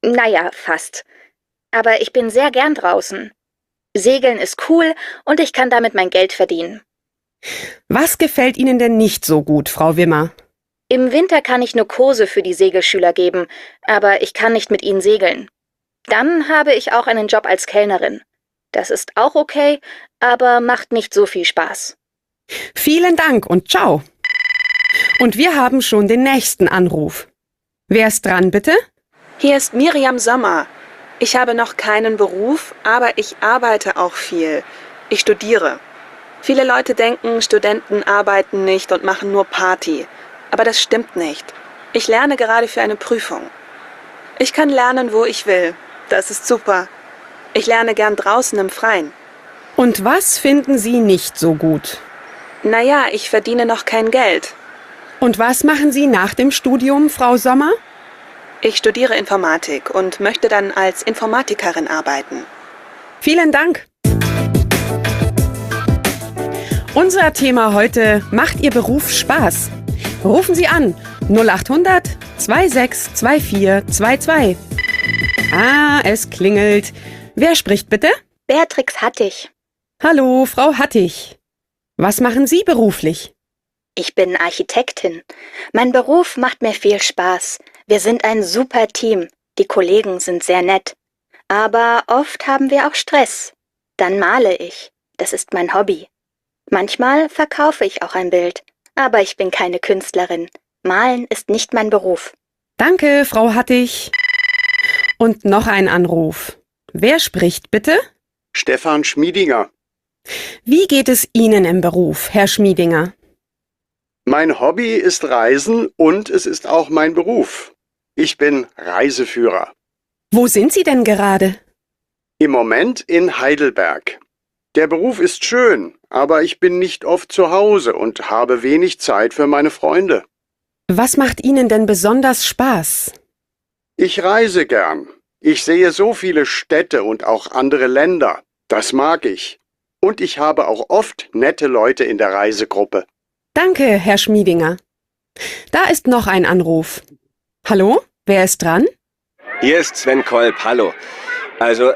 Naja, fast. Aber ich bin sehr gern draußen. Segeln ist cool und ich kann damit mein Geld verdienen. Was gefällt Ihnen denn nicht so gut, Frau Wimmer? Im Winter kann ich nur Kurse für die Segelschüler geben, aber ich kann nicht mit ihnen segeln. Dann habe ich auch einen Job als Kellnerin. Das ist auch okay, aber macht nicht so viel Spaß. Vielen Dank und ciao. Und wir haben schon den nächsten Anruf. Wer ist dran, bitte? Hier ist Miriam Sommer. Ich habe noch keinen Beruf, aber ich arbeite auch viel. Ich studiere. Viele Leute denken, Studenten arbeiten nicht und machen nur Party. Aber das stimmt nicht. Ich lerne gerade für eine Prüfung. Ich kann lernen, wo ich will. Das ist super. Ich lerne gern draußen im Freien. Und was finden Sie nicht so gut? Naja, ich verdiene noch kein Geld. Und was machen Sie nach dem Studium, Frau Sommer? Ich studiere Informatik und möchte dann als Informatikerin arbeiten. Vielen Dank. Unser Thema heute: Macht Ihr Beruf Spaß? Rufen Sie an 0800 262422. Ah, es klingelt. Wer spricht bitte? Beatrix Hattig. Hallo, Frau Hattig. Was machen Sie beruflich? Ich bin Architektin. Mein Beruf macht mir viel Spaß. Wir sind ein super Team. Die Kollegen sind sehr nett. Aber oft haben wir auch Stress. Dann male ich. Das ist mein Hobby. Manchmal verkaufe ich auch ein Bild. Aber ich bin keine Künstlerin. Malen ist nicht mein Beruf. Danke, Frau Hattig. Und noch ein Anruf. Wer spricht bitte? Stefan Schmiedinger. Wie geht es Ihnen im Beruf, Herr Schmiedinger? Mein Hobby ist Reisen und es ist auch mein Beruf. Ich bin Reiseführer. Wo sind Sie denn gerade? Im Moment in Heidelberg. Der Beruf ist schön, aber ich bin nicht oft zu Hause und habe wenig Zeit für meine Freunde. Was macht Ihnen denn besonders Spaß? Ich reise gern. Ich sehe so viele Städte und auch andere Länder. Das mag ich. Und ich habe auch oft nette Leute in der Reisegruppe. Danke, Herr Schmiedinger. Da ist noch ein Anruf. Hallo, wer ist dran? Hier ist Sven Kolb, hallo. Also,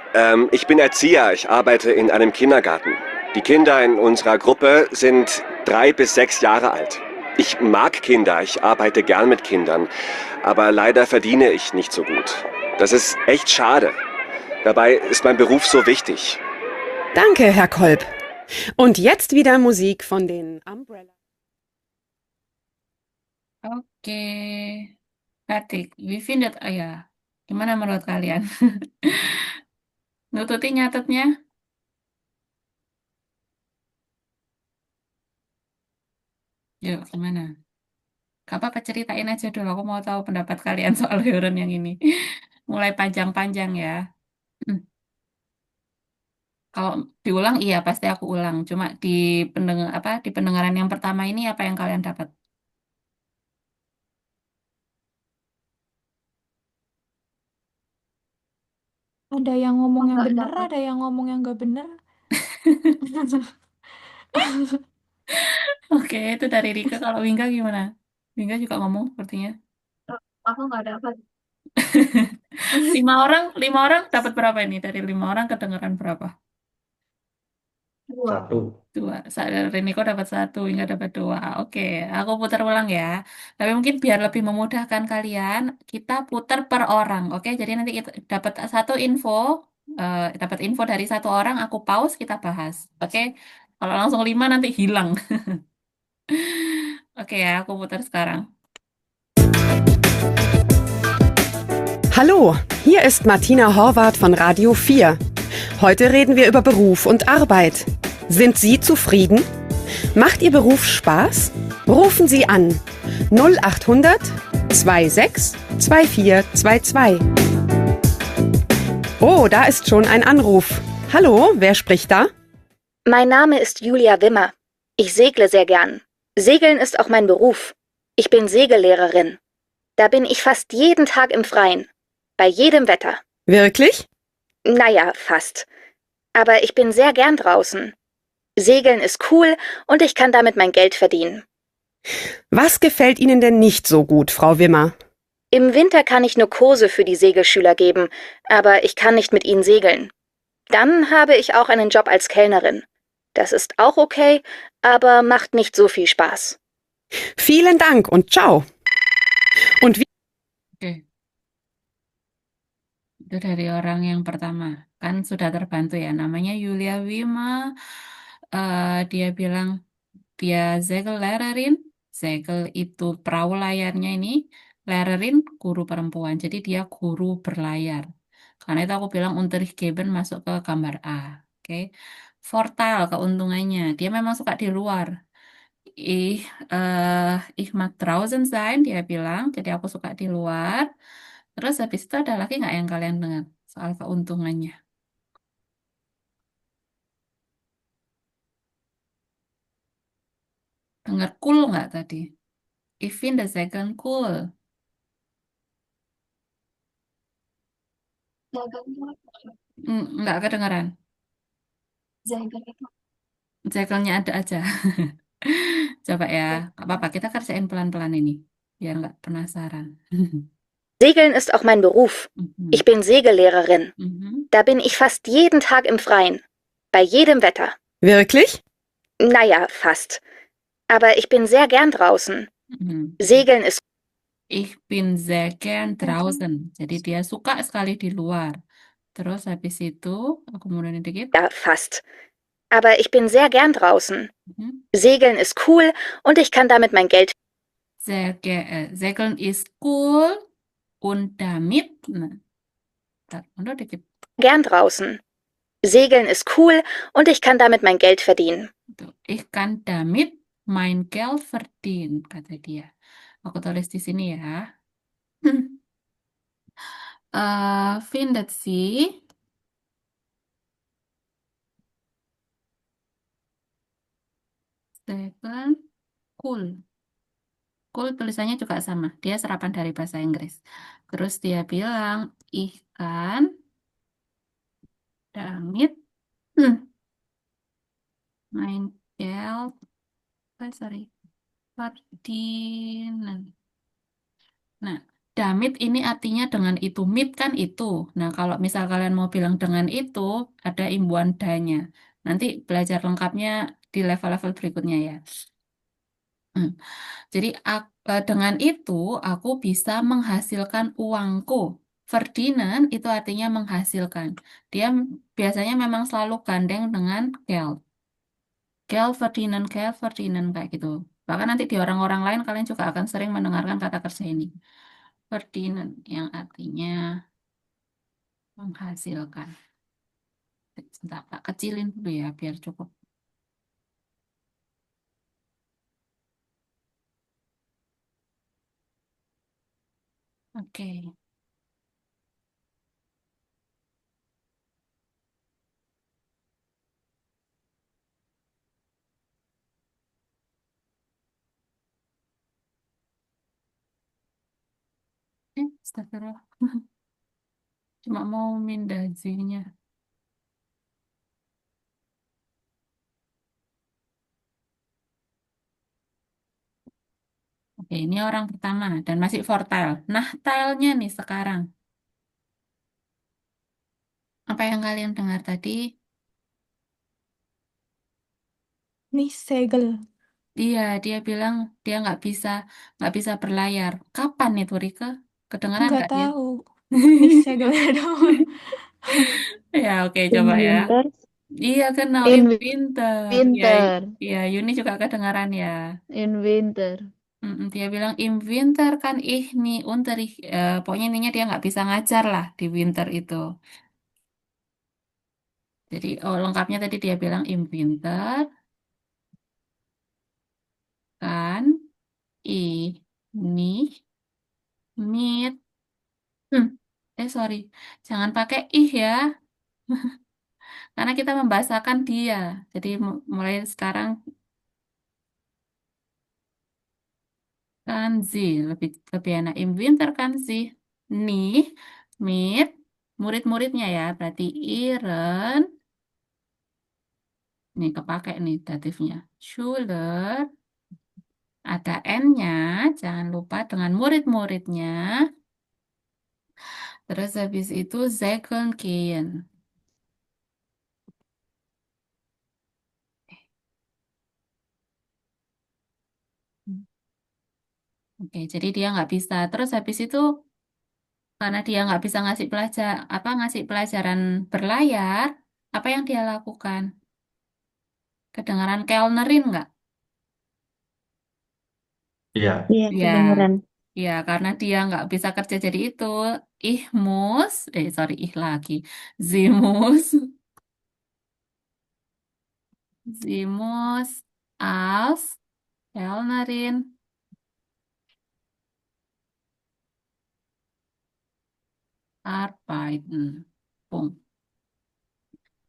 ich bin Erzieher, ich arbeite in einem Kindergarten. Die Kinder in unserer Gruppe sind 3 bis 6 Jahre alt. Ich mag Kinder, ich arbeite gern mit Kindern, aber leider verdiene ich nicht so gut. Das ist echt schade. Dabei ist mein Beruf so wichtig. Danke, Herr Kolb. Und jetzt wieder Musik von den Umbrella. Oke, Batik, wie findet ya? Gimana menurut kalian? Nututi nyatetnya? Yuk, gimana? Gak apa-apa, ceritain aja dulu. Aku mau tahu pendapat kalian soal Heureun yang ini. Mulai panjang-panjang ya. Hmm. Kalau diulang, iya pasti aku ulang. Cuma di di pendengaran yang pertama ini apa yang kalian dapat? Ada yang ngomong yang Nggak bener, dapat. ada yang ngomong yang gak bener. Oke, itu dari Rika. Kalau Wingga gimana? Wingga juga ngomong sepertinya. Aku nggak dapat. 5 orang dapat berapa ini? Dari 5 orang kedengeran berapa? 2. 2. Reniko dapat 1, Wingga dapat 2. Oke, aku putar ulang ya. Tapi mungkin biar lebih memudahkan kalian, kita putar per orang. Oke, jadi nanti kita dapat dapat info dari 1 orang, aku pause, kita bahas. Oke, kalau langsung 5 nanti hilang. Oke ya, aku putar sekarang. Hallo, hier ist Martina Horvath von Radio 4. Heute reden wir über Beruf und Arbeit. Sind Sie zufrieden? Macht Ihr Beruf Spaß? Rufen Sie an 0800 26 2422. Oh, da ist schon ein Anruf. Hallo, wer spricht da? Mein Name ist Julia Wimmer. Ich segle sehr gern. Segeln ist auch mein Beruf. Ich bin Segellehrerin. Da bin ich fast jeden Tag im Freien. Bei jedem Wetter. Wirklich? Naja, fast. Aber ich bin sehr gern draußen. Segeln ist cool und ich kann damit mein Geld verdienen. Was gefällt Ihnen denn nicht so gut, Frau Wimmer? Im Winter kann ich nur Kurse für die Segelschüler geben, aber ich kann nicht mit ihnen segeln. Dann habe ich auch einen Job als Kellnerin. Das ist auch okay, aber macht nicht so viel Spaß. Vielen Dank und ciao. Und wie... Oke. Itu dari orang yang pertama. Kan sudah terbantu ya. Namanya Yulia Wima. Dia bilang dia Zegelerarin. Zegel itu perahu layarnya ini. Lehrerin guru perempuan. Jadi dia guru berlayar. Karena itu aku bilang Unterrichtsgeben masuk ke gambar A. Oke. Vorteil keuntungannya. Dia memang suka di luar. Ich, ich mag draußen sein, dia bilang. Jadi aku suka di luar. Terus habis itu ada lagi nggak yang kalian dengar soal keuntungannya? Dengar cool nggak tadi? Ich finde Segeln cool. Jagan itu apa? Nggak kedengeran. Jagan itu. Segelnya ada aja. Coba ya, nggak apa-apa. Kita kerjain pelan-pelan ini. Biar nggak penasaran. Segeln ist auch mein Beruf. Ich bin Segellehrerin. Mhm. Da bin ich fast jeden Tag im Freien. Bei jedem Wetter. Wirklich? Naja, fast. Aber ich bin sehr gern draußen. Mhm. Segeln ist Ich bin sehr gern draußen. Jadi dia suka sekali di luar. Terus habis itu, aku mundurin dikit. ja fast. Aber ich bin sehr gern draußen. Mhm. Segeln ist cool und ich kann damit mein Geld Segeln ist cool und damit, nah, mundur dikit. gern draußen. Segeln ist cool und ich kann damit mein Geld verdienen. Tuh, ich kann damit mein Geld verdienen, kata dia. Aku tulis di sini ya. Findet Sie Segeln cool. Cool tulisannya juga sama. Dia serapan dari bahasa Inggris. Terus dia bilang, ikan damit mein Geld, sorry, verdienen. Nah, damit ini artinya dengan itu. Mit kan itu. Nah, kalau misal kalian mau bilang dengan itu, ada imbuhan danya. Nanti belajar lengkapnya di level-level berikutnya ya. Jadi dengan itu aku bisa menghasilkan uangku. Verdienen itu artinya menghasilkan. Dia biasanya memang selalu gandeng dengan Geld. Geld verdienen kayak gitu. Bahkan nanti di orang-orang lain kalian juga akan sering mendengarkan kata kerja ini. Verdienen yang artinya menghasilkan. Sebentar, tak kecilin dulu ya biar cukup. Oke. Astagfirullah. Cuma mau mindah Z-nya. Oke, ini orang pertama dan masih fortile. Nah, tilenya nih sekarang. Apa yang kalian dengar tadi? Nih segel. Iya, dia bilang dia nggak bisa berlayar. Kapan itu, Rike? Kedengaran Nggak nggak dia? tahu. Nih segel doang. Ya, oke, In coba ya. winter. Iya, genau, In in winter. Ya, winter. ya, Yuni juga kedengaran ya. In winter. Dia bilang im winter kan nih unterricht. Pokoknya intinya dia nggak bisa ngajar lah di winter itu. Jadi lengkapnya tadi dia bilang im winter kan ini mit. Sorry, jangan pakai ih ya, karena kita membahasakan dia. Jadi mulai sekarang kan sie lebih lebih enak. Im winter kan sie nih mit murid-muridnya ya, berarti iren. Nih kepake nih datifnya. Schüler, ada N-nya, jangan lupa dengan murid-muridnya. Terus habis itu segeln gehen. Oke, jadi dia nggak bisa. Terus habis itu Karena dia nggak bisa ngasih pelajaran berlayar, apa yang dia lakukan? Kedengaran kelnerin nggak? Iya. Iya, Ya, kedengeran. ya karena dia nggak bisa kerja jadi itu. Sorry, ih lagi. Zimus, Zimus, als, Kellnerin, arbeiten. Punkt.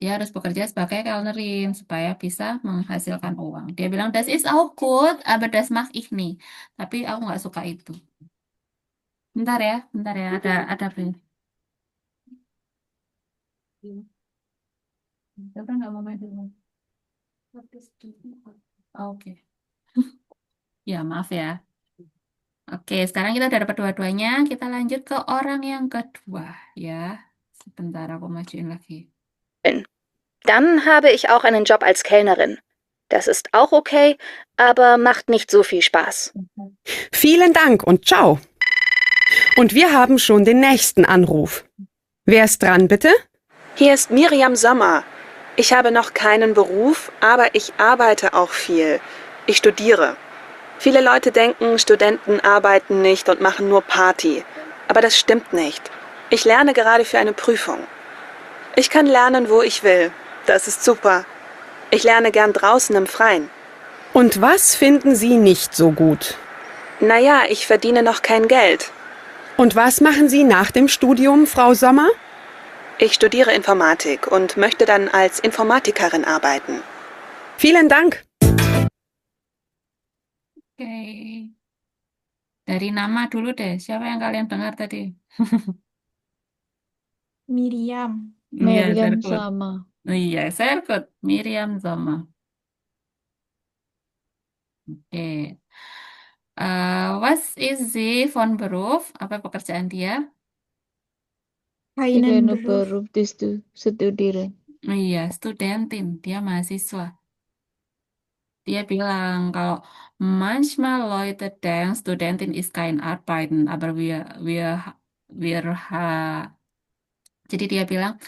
Dia harus bekerja sebagai Kellnerin supaya bisa menghasilkan uang. Dia bilang, das ist auch gut, aber das mag ich nicht. Tapi aku nggak suka itu. Bentar ya, ada brief. Kita nggak mau main dulu. Oke. Ya, maaf ya. Oke, sekarang kita udah dapat dua-duanya. Kita lanjut ke orang yang kedua, ya. Sebentar, aku majuin lagi. Dann habe ich auch einen Job als Kellnerin. Das ist auch okay, aber macht nicht so viel Spaß. Vielen Dank und ciao. Und wir haben schon den nächsten Anruf. Wer ist dran, bitte? Hier ist Miriam Sommer. Ich habe noch keinen Beruf, aber ich arbeite auch viel. Ich studiere. Viele Leute denken, Studenten arbeiten nicht und machen nur Party. Aber das stimmt nicht. Ich lerne gerade für eine Prüfung. Ich kann lernen, wo ich will. Das ist super. Ich lerne gern draußen im Freien. Und was finden Sie nicht so gut? Naja, ich verdiene noch kein Geld. Und was machen Sie nach dem Studium, Frau Sommer? Ich studiere Informatik und möchte dann als Informatikerin arbeiten. Vielen Dank. Oke. Dari nama dulu deh. Siapa yang kalian dengar tadi? Miriam. Iya, Miriam sehr gut. sama. Iya, sehr gut. Miriam Sommer. Oke. Was ist sie von Beruf? Apa pekerjaan dia? Keinen Keinen Beruf. Beruf studieren. Iya, studentin. Dia mahasiswa. Dia bilang kalau manchmal Leute denken, Studentin ist kein Arbeiten, aber wir jadi dia bilang,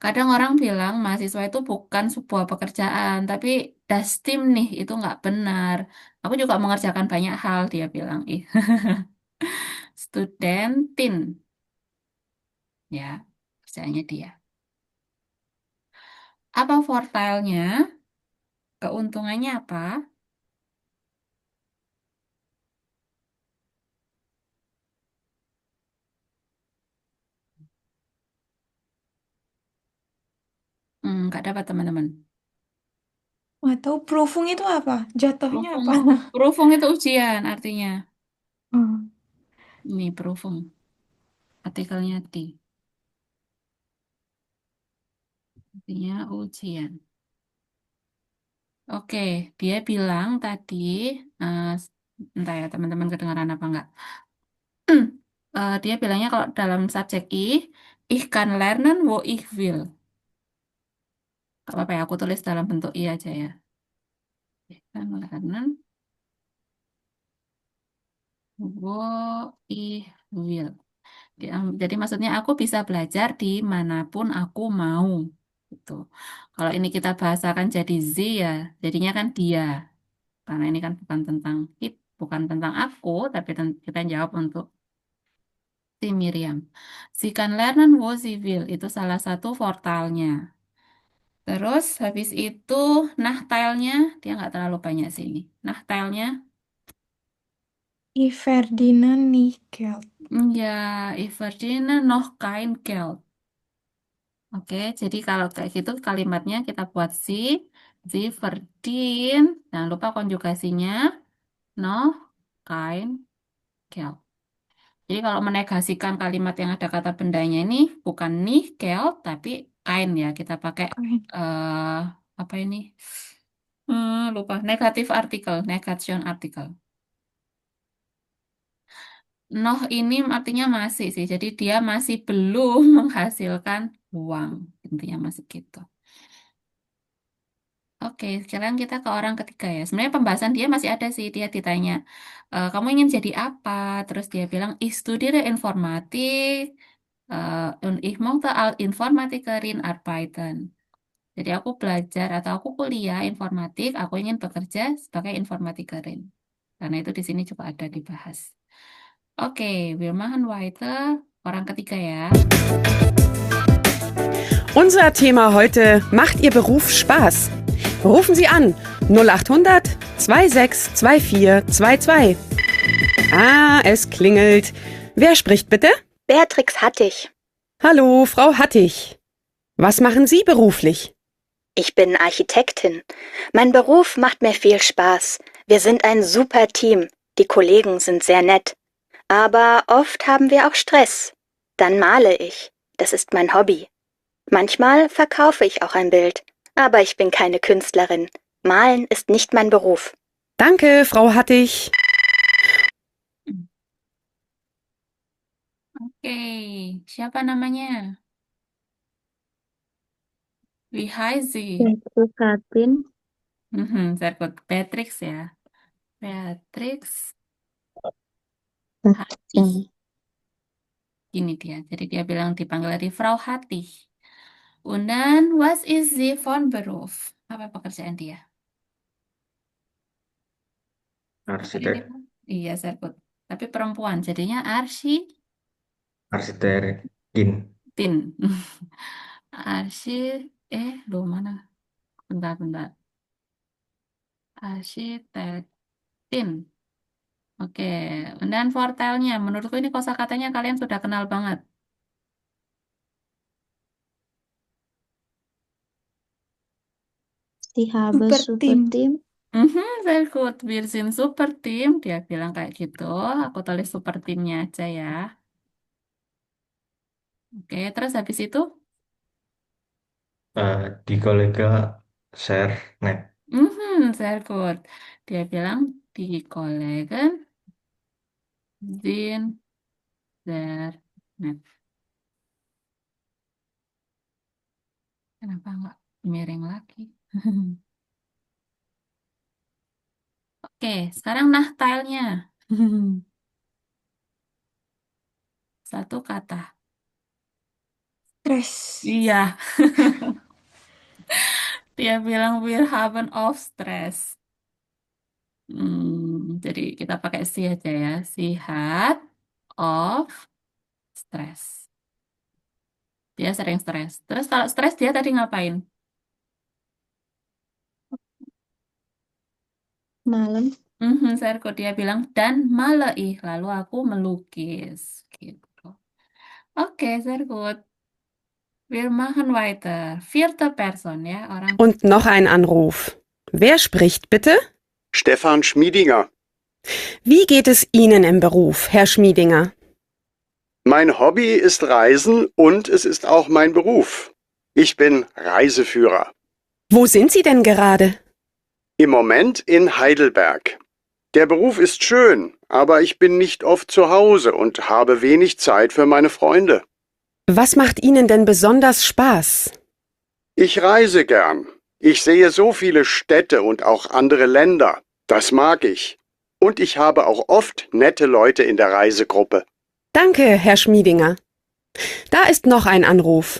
kadang orang bilang mahasiswa itu bukan sebuah pekerjaan, tapi das stimmt nih, itu nggak benar. Aku juga mengerjakan banyak hal, dia bilang. Ih, Studentin, ya, kerjaannya dia. Apa vorteilnya? Keuntungannya apa? Nggak dapat teman-teman. Atau Prüfung itu apa? Jatuhnya Prüfung, apa? Prüfung itu ujian artinya. Hmm. Ini Prüfung. Artikelnya T. Artinya ujian. Oke, dia bilang tadi, entah ya teman-teman kedengaran apa enggak. Dia bilangnya kalau dalam subjek ich kann lernen, wo ich will. Gak apa-apa ya, aku tulis dalam bentuk I aja ya. Ich kann lernen, wo ich will. Jadi maksudnya aku bisa belajar dimanapun aku mau. Gitu. Kalau ini kita bahasakan jadi Z ya, jadinya kan dia. Karena ini kan bukan tentang aku, tapi kita jawab untuk si Miriam. Si kan lernen wo sie will, itu salah satu vortalnya. Terus habis itu nachteilnya, dia nggak terlalu banyak sini. Nachteilnya, Ich verdiene nicht Geld. ya, ich verdiene noch kein Geld. Oke, jadi kalau kayak gitu kalimatnya kita buat sie verdient. Jangan lupa konjugasinya, noch kein Geld. Jadi kalau menegasikan kalimat yang ada kata bendanya ini bukan nih Geld tapi kain ya. Kita pakai apa ini? Lupa. Negatif artikel, negation artikel. Noh ini artinya masih sih. Jadi dia masih belum menghasilkan uang. Intinya masih gitu. Oke, sekarang kita ke orang ketiga ya. Sebenarnya pembahasan dia masih ada sih. Dia ditanya, kamu ingin jadi apa? Terus dia bilang, ich studiere Informatik und ich möchte als Informatikerin arbeiten. Jadi aku belajar atau aku kuliah informatik, aku ingin bekerja sebagai informatikerin. Karena itu di sini juga ada dibahas. Oke, wir machen weiter. Orang ketiga ya. Unser Thema heute: Macht Ihr Beruf Spaß? Rufen Sie an 0800 26 24 22. Ah, es klingelt. Wer spricht bitte? Beatrix Hattig. Hallo, Frau Hattig. Was machen Sie beruflich? Ich bin Architektin. Mein Beruf macht mir viel Spaß. Wir sind ein super Team. Die Kollegen sind sehr nett. Aber oft haben wir auch Stress. Dann male ich. Das ist mein Hobby. Manchmal verkaufe ich auch ein Bild. Aber ich bin keine Künstlerin. Malen ist nicht mein Beruf. Danke, Frau Hattig. Oke, siapa namanya? Wie heißt sie? Beatrix Hatin. Sehr gut. Beatrix ya. Beatrix Hatin. Hattig. Ini dia. Jadi dia bilang dipanggil dari Frau Hattig. Und dann, was ist sie von Beruf? Apa pekerjaan dia? Arsitek. Iya, sehr gut. Tapi perempuan, jadinya Arsitektin. Tin. Loh mana? Bentar. Arsitektin. Oke, dan vortelnya. Menurutku ini kosakatanya kalian sudah kenal banget. Sie habe Super Team. Very good. Wir sind super team. Dia bilang kayak gitu. Aku tulis super teamnya aja ya. Oke, terus habis itu? Di kolega share net. Sehr gut. Dia bilang die Kollegen sind sehr nett. Kenapa nggak miring lagi? Oke, sekarang Nachteilnya. Satu kata. Stress. Iya. Dia bilang wir haben oft Stress. Jadi kita pakai sie aja ya. Sie hat oft Stress. Dia sering stres. Terus kalau stres dia tadi ngapain? Malam. Saya dia bilang dan male ich. Lalu aku melukis. Gitu. Oke, sehr gut. Wir machen weiter. Vierte Person ya, orang. Und noch ein Anruf. Wer spricht bitte? Stefan Schmiedinger. Wie geht es Ihnen im Beruf, Herr Schmiedinger? Mein Hobby ist Reisen und es ist auch mein Beruf. Ich bin Reiseführer. Wo sind Sie denn gerade? Im Moment in Heidelberg. Der Beruf ist schön, aber ich bin nicht oft zu Hause und habe wenig Zeit für meine Freunde. Was macht Ihnen denn besonders Spaß? Ich reise gern. Ich sehe so viele Städte und auch andere Länder. Das mag ich. Und ich habe auch oft nette Leute in der Reisegruppe. Danke, Herr Schmiedinger. Da ist noch ein Anruf.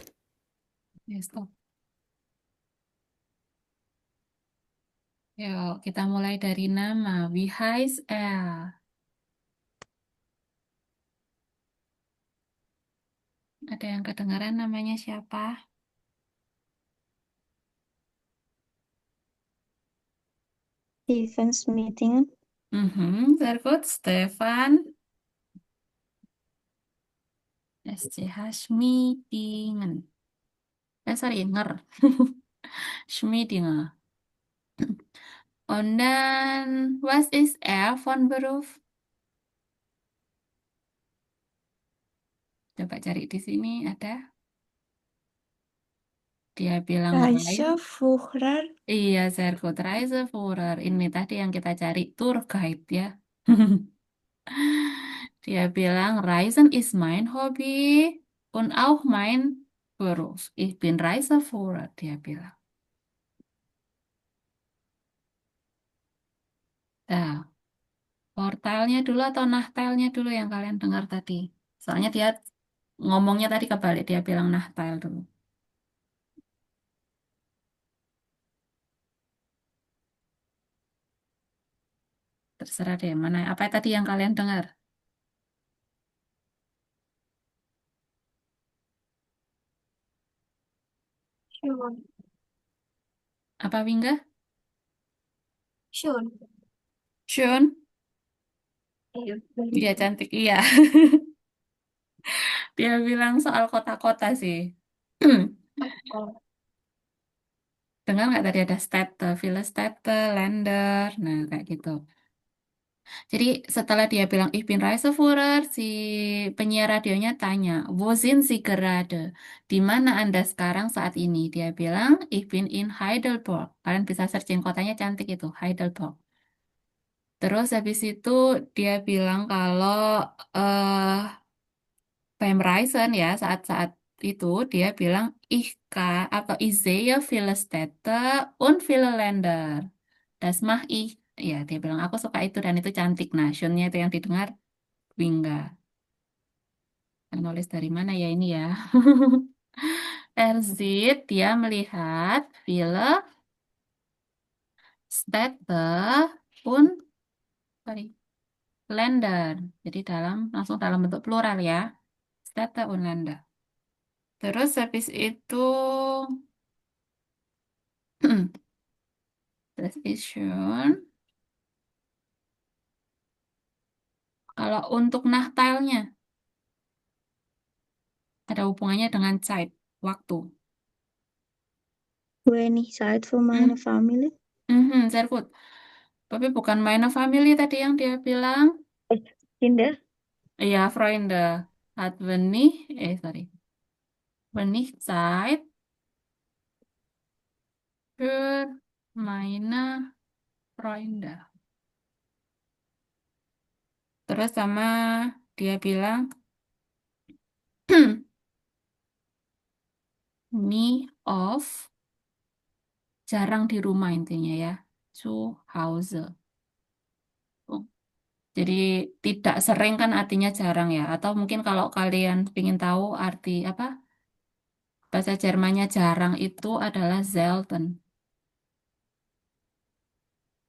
Yuk, kita mulai dari nama. Wie heißt er? Ada yang kedengaran namanya siapa? Stefan Schmiedinger. Sehr gut, Stefan. SCH Schmiedinger. Sorry, Nger. Schmiedinger. Und dann, was ist er von Beruf? Coba cari di sini, ada. Dia bilang Reiseführer. Iya, sehr gut. Reiseführer. Ini tadi yang kita cari, tour guide ya. Dia bilang, Reisen ist mein Hobby und auch mein Beruf. Ich bin Reiseführer, dia bilang. Nah, portalnya dulu atau nachtelnya dulu yang kalian dengar tadi? Soalnya dia ngomongnya tadi kebalik, dia bilang nachtel dulu. Terserah deh, mana apa tadi yang kalian dengar? Sure. Apa Wingga? Sure. Shun? Iya, Iya cantik, iya. Dia bilang soal kota-kota sih. Oh, Dengar nggak tadi ada Stadte, Ville Stadte, Länder, nah kayak gitu. Jadi setelah dia bilang Ich bin Reiseführer, si penyiar radionya tanya, Wo sind Sie gerade? Di mana Anda sekarang saat ini? Dia bilang Ich bin in Heidelberg. Kalian bisa searching kotanya cantik itu, Heidelberg. Terus habis itu dia bilang kalau eh Beim Reisen ya saat-saat itu dia bilang ich kann atau ich sehe viele Städte und viele Länder. Das mach ich. Ya, dia bilang aku suka itu dan itu cantik. Nah, Shunnya itu yang didengar Wingga. Nulis dari mana ya ini ya? Erzit dia melihat viele Städte und sorry, Länder. Jadi langsung dalam bentuk plural ya. Städte und Länder. Terus habis itu das ist schön. Kalau untuk Nachteilnya, ada hubungannya dengan Zeit, waktu. Wenig Zeit für meine Familie. Sehr gut. Tapi bukan meine Family tadi yang dia bilang. Kinder. Iya, Freunde. Hat wenig, sorry. Wenig Zeit für meine Freunde. Terus sama dia bilang, nie oft, jarang di rumah intinya ya. Zu Hause. Jadi tidak sering kan artinya jarang ya. Atau mungkin kalau kalian ingin tahu arti apa bahasa Jermannya jarang itu adalah selten.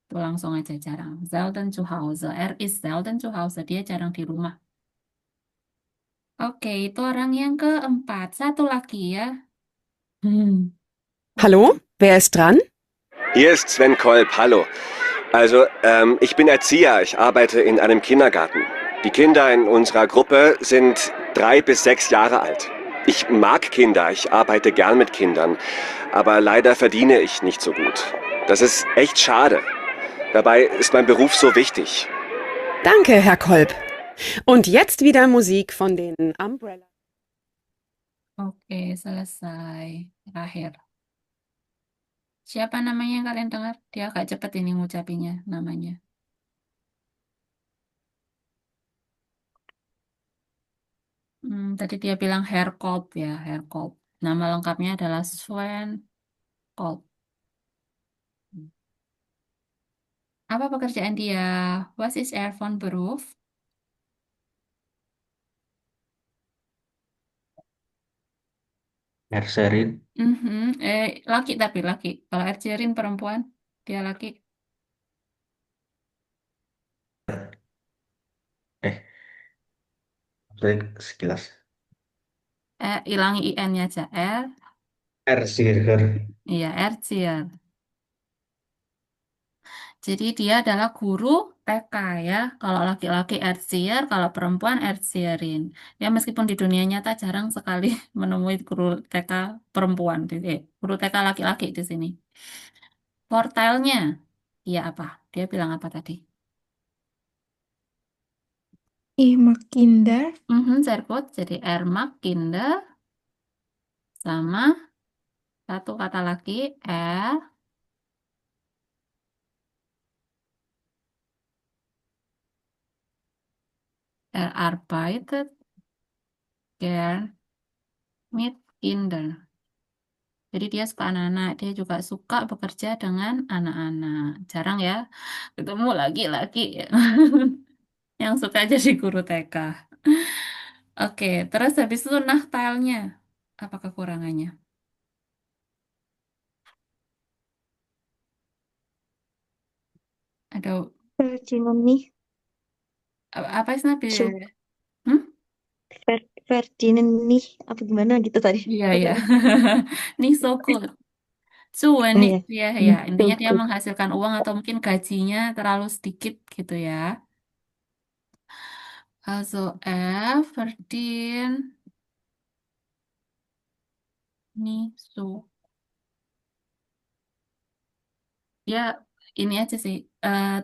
Itu langsung aja jarang. Selten zu Hause. Ist selten zu Hause. Dia jarang di rumah. Oke, itu orang yang keempat. Satu lagi ya. Hallo, wer ist dran? Hier ist Sven Kolb, hallo. Also, ich bin Erzieher, ich arbeite in einem Kindergarten. Die Kinder in unserer Gruppe sind 3 bis 6 Jahre alt. Ich mag Kinder, ich arbeite gern mit Kindern, aber leider verdiene ich nicht so gut. Das ist echt schade. Dabei ist mein Beruf so wichtig. Danke, Herr Kolb. Und jetzt wieder Musik von den Umbrella. Oke, selesai. Terakhir. Siapa namanya yang kalian dengar? Dia agak cepat ini ngucapinnya namanya. Tadi dia bilang Herr Kolb ya, Herr Kolb. Nama lengkapnya adalah Sven Kolb. Apa pekerjaan dia? Was ist er von Beruf? Erserin. Laki tapi laki. Kalau Erjerin perempuan, dia laki. Sekilas. Hilangi IN-nya aja. Erzieher. Iya, Erzieher. Jadi dia adalah guru TK ya. Kalau laki-laki Erzieher, kalau perempuan Erzierin. Ya meskipun di dunia nyata jarang sekali menemui guru TK perempuan, guru TK laki-laki di sini. Portalnya, iya apa? Dia bilang apa tadi? Ich mag Kinder. Sehr gut. Jadi er mag Kinder sama satu kata lagi er arbeitet gern mit Kindern. Jadi dia suka anak-anak, dia juga suka bekerja dengan anak-anak. Jarang ya ketemu laki-laki yang suka jadi guru TK. Oke, terus habis itu Nachteilnya. Apa kekurangannya? Ada Ferdinand nih, apa sih Nabi? Su Hmm? Ferdinand nih, apa gimana gitu tadi? Iya, Aku ya. lupa. Nih so good. Nah Cuanik, ya, ya, ya. so Intinya dia good. menghasilkan uang atau mungkin gajinya terlalu sedikit gitu ya. Also F, verdien, nih so. Ya, ini aja sih.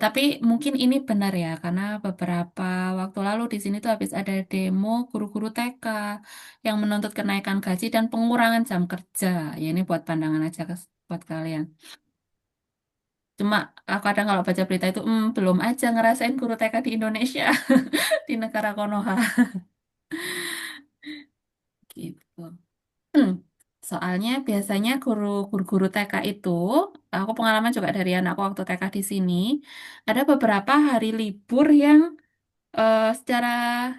Tapi mungkin ini benar ya, karena beberapa waktu lalu di sini tuh habis ada demo guru-guru TK yang menuntut kenaikan gaji dan pengurangan jam kerja. Ya ini buat pandangan aja buat kalian. Cuma aku kadang kalau baca berita itu, belum aja ngerasain guru TK di Indonesia, di negara Konoha. Gitu. Hmm, Soalnya biasanya guru-guru TK itu, aku pengalaman juga dari anakku waktu TK di sini, ada beberapa hari libur yang secara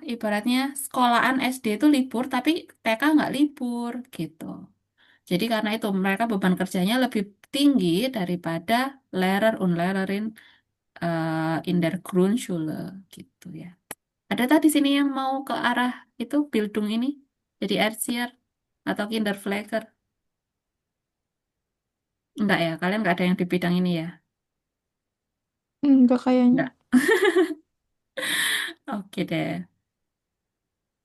ibaratnya sekolahan SD itu libur, tapi TK nggak libur gitu. Jadi karena itu mereka beban kerjanya lebih tinggi daripada Lehrer und Lehrerin in der Grundschule gitu ya. Ada tadi sini yang mau ke arah itu Bildung ini, jadi Erzieher atau Kinderpfleger? Enggak ya, kalian nggak ada yang di bidang ini ya? Enggak kayaknya. Enggak. Oke deh.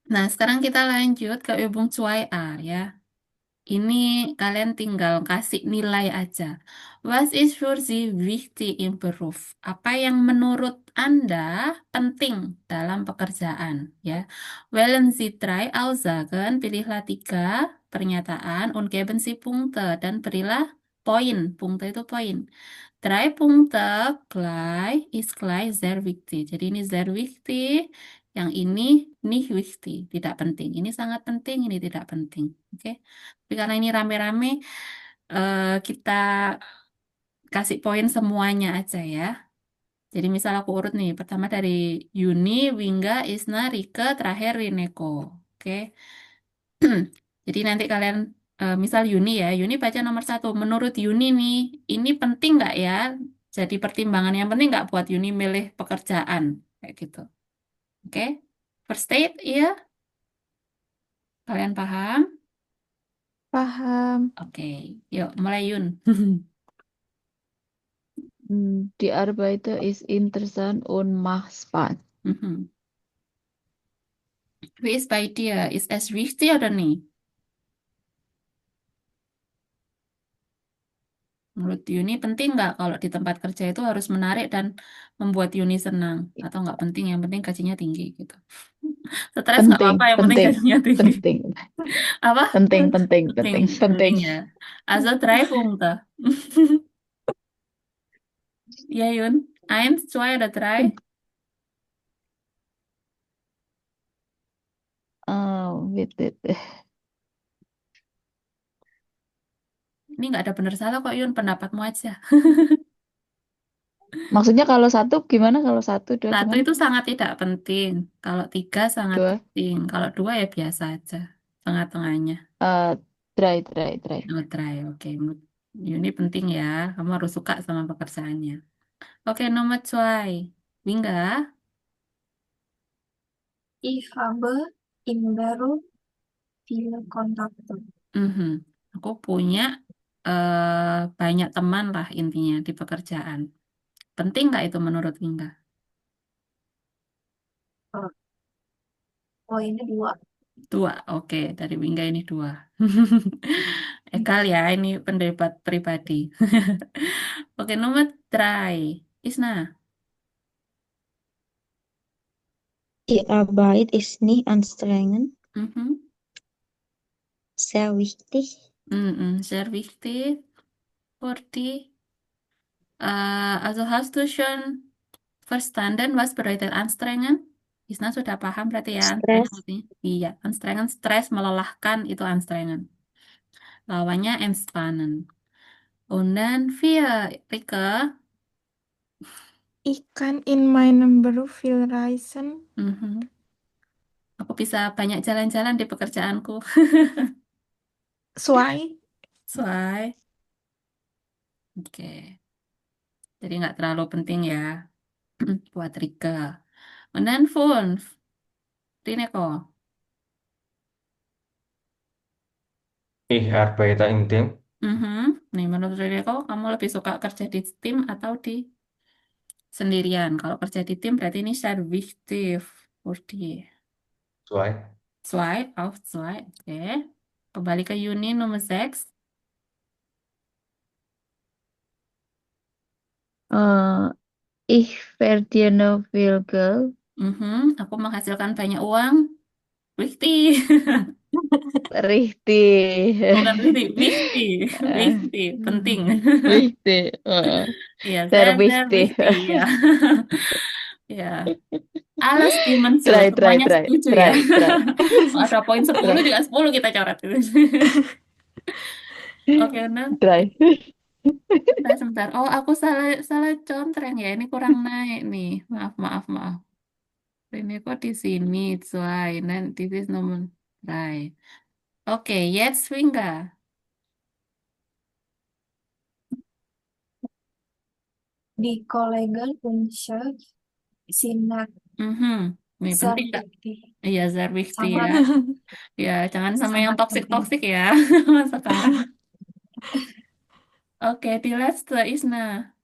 Nah, sekarang kita lanjut ke Übung 2a ya. Ini kalian tinggal kasih nilai aja. Was ist für Sie wichtig im Beruf? Apa yang menurut Anda penting dalam pekerjaan? Ya, wählen Sie drei Aussagen, pilihlah 3 pernyataan, und geben Sie Punkte, dan berilah poin. Punkte itu poin. Drei Punkte gleich ist gleich sehr wichtig. Jadi ini sehr wichtig, yang ini nicht wichtig, tidak penting. Ini sangat penting, ini tidak penting. Oke. Tapi karena ini rame-rame, kita kasih poin semuanya aja ya. Jadi misal aku urut nih, pertama dari Yuni, Wingga, Isna, Rike, terakhir Rineko. Oke. Jadi nanti kalian, misal Yuni ya, Yuni baca nomor 1. Menurut Yuni nih, ini penting nggak ya? Jadi pertimbangan yang penting nggak buat Yuni milih pekerjaan. Kayak gitu. Oke. First state, iya? Kalian paham? Paham. Oke. Yuk, mulai Yun. Die Arbeiter ist interessant und macht Spaß. Mhm. Wie ist bei dir? Ist es wichtig oder nicht? Menurut Yuni penting nggak kalau di tempat kerja itu harus menarik dan membuat Yuni senang? Atau nggak penting, yang penting gajinya tinggi gitu. Stres nggak Penting, apa-apa, yang penting penting, gajinya tinggi. penting, Apa? penting, penting, Penting, penting, penting. penting ya. Also 3 Punkte. Ya Yun, 1, 2 oder 3? Wait, wait. Ini nggak ada benar salah kok Yun, pendapatmu aja. Maksudnya kalau satu gimana? Kalau satu, dua 1 gimana? itu sangat tidak penting. Kalau 3 sangat Dua. penting. Kalau 2 ya biasa aja. Tengah-tengahnya. Try. Oh, try. Oke. Menurut Yuni penting ya. Kamu harus suka sama pekerjaannya. Oke, nomor 2. Wingga. Ich habe im Beruf viele Kontakte. Mhm. Aku punya banyak teman lah intinya di pekerjaan. Penting nggak itu menurut Wingga? Oh, poinnya 2. 2. Oke, dari Wingga ini 2. Ekal ya, ini pendapat pribadi. Oke, nomor 3. Isna. Die Arbeit ist nicht anstrengend, Mhm. sehr wichtig. Sehr wichtig für die. Also hast du schon verstanden, was bedeutet anstrengen? Isna sudah paham berarti ya anstrengen Stress. artinya? Iya, anstrengen, stres, melelahkan itu anstrengen. Lawannya entspannen. Und dann wir, Rike. Ich kann in meinem Beruf viel reisen. Mhm. Aku bisa banyak jalan-jalan di pekerjaanku. Zwei. Zwei. Oke. Jadi nggak terlalu penting ya buat Rike. Und dann fünf. Rineko. Ich arbeite im Team. Mhm. Nih, menurut Rineko, kamu lebih suka kerja di tim atau di sendirian? Kalau kerja di tim berarti ini sehr wichtig für die. Zwei. Zwei, auf zwei. Oke. Kembali ke Yuni nomor 6. Ich verdiene viel Geld. Aku menghasilkan banyak uang. Wichtig. Richtig. Bukan wichtig, wichtig. Wichtig, penting. Wichtig. Iya, Sehr sehr, sehr wichtig. wichtig. Ya. Ya. Alles stimmen zu. Try, Semuanya setuju ya. try. Ada poin 10 Try. juga 10 kita coret. Oke, nah. Try. Sebentar. Oh, aku salah salah contreng ya. Ini kurang naik nih. Maaf. Ini kok di sini, zwei. Dan this is nomor 3. Oke, jetzt Swinga. Die Kollegen und Chef sind nett. Nih, Sehr penting nggak? wichtig. Iya, sehr wichtig Sangat, ya. Ya, jangan sama yang sangat penting. toksik-toksik ya sekarang. Oke, die letzte Isna.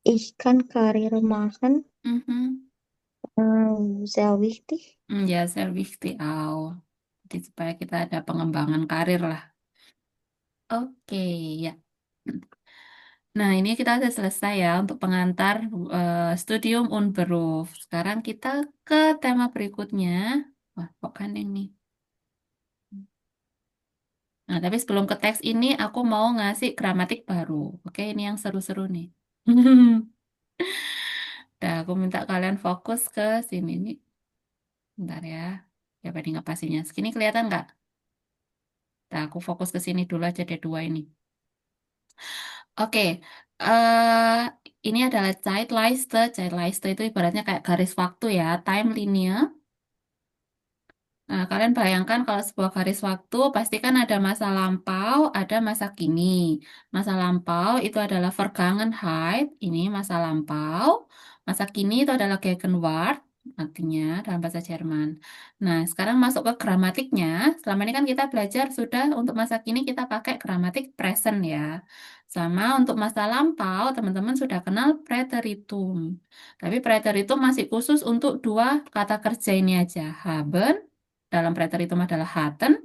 Ich kann Karir machen. Sehr wichtig. Ya, sehr wichtig auch. Jadi supaya kita ada pengembangan karir lah. Oke, ya. Nah, ini kita sudah selesai ya untuk pengantar Studium und Beruf. Sekarang kita ke tema berikutnya. Wah, kok kan ini? Nah, tapi sebelum ke teks ini, aku mau ngasih gramatik baru. Oke, ini yang seru-seru nih. Nah, aku minta kalian fokus ke sini nih. Bentar ya. Ya, tadi ngepasinya. Segini kelihatan nggak? Nah, aku fokus ke sini dulu aja deh 2 ini. Oke, eh ini adalah Zeitleiste. Zeitleiste itu ibaratnya kayak garis waktu ya, time linear. Nah, kalian bayangkan kalau sebuah garis waktu pasti kan ada masa lampau, ada masa kini. Masa lampau itu adalah Vergangenheit, ini masa lampau. Masa kini itu adalah Gegenwart, artinya dalam bahasa Jerman. Nah, sekarang masuk ke gramatiknya. Selama ini kan kita belajar sudah untuk masa kini kita pakai gramatik present ya. Sama untuk masa lampau, teman-teman sudah kenal preteritum. Tapi preteritum masih khusus untuk 2 kata kerja ini aja. Haben dalam preteritum adalah hatten,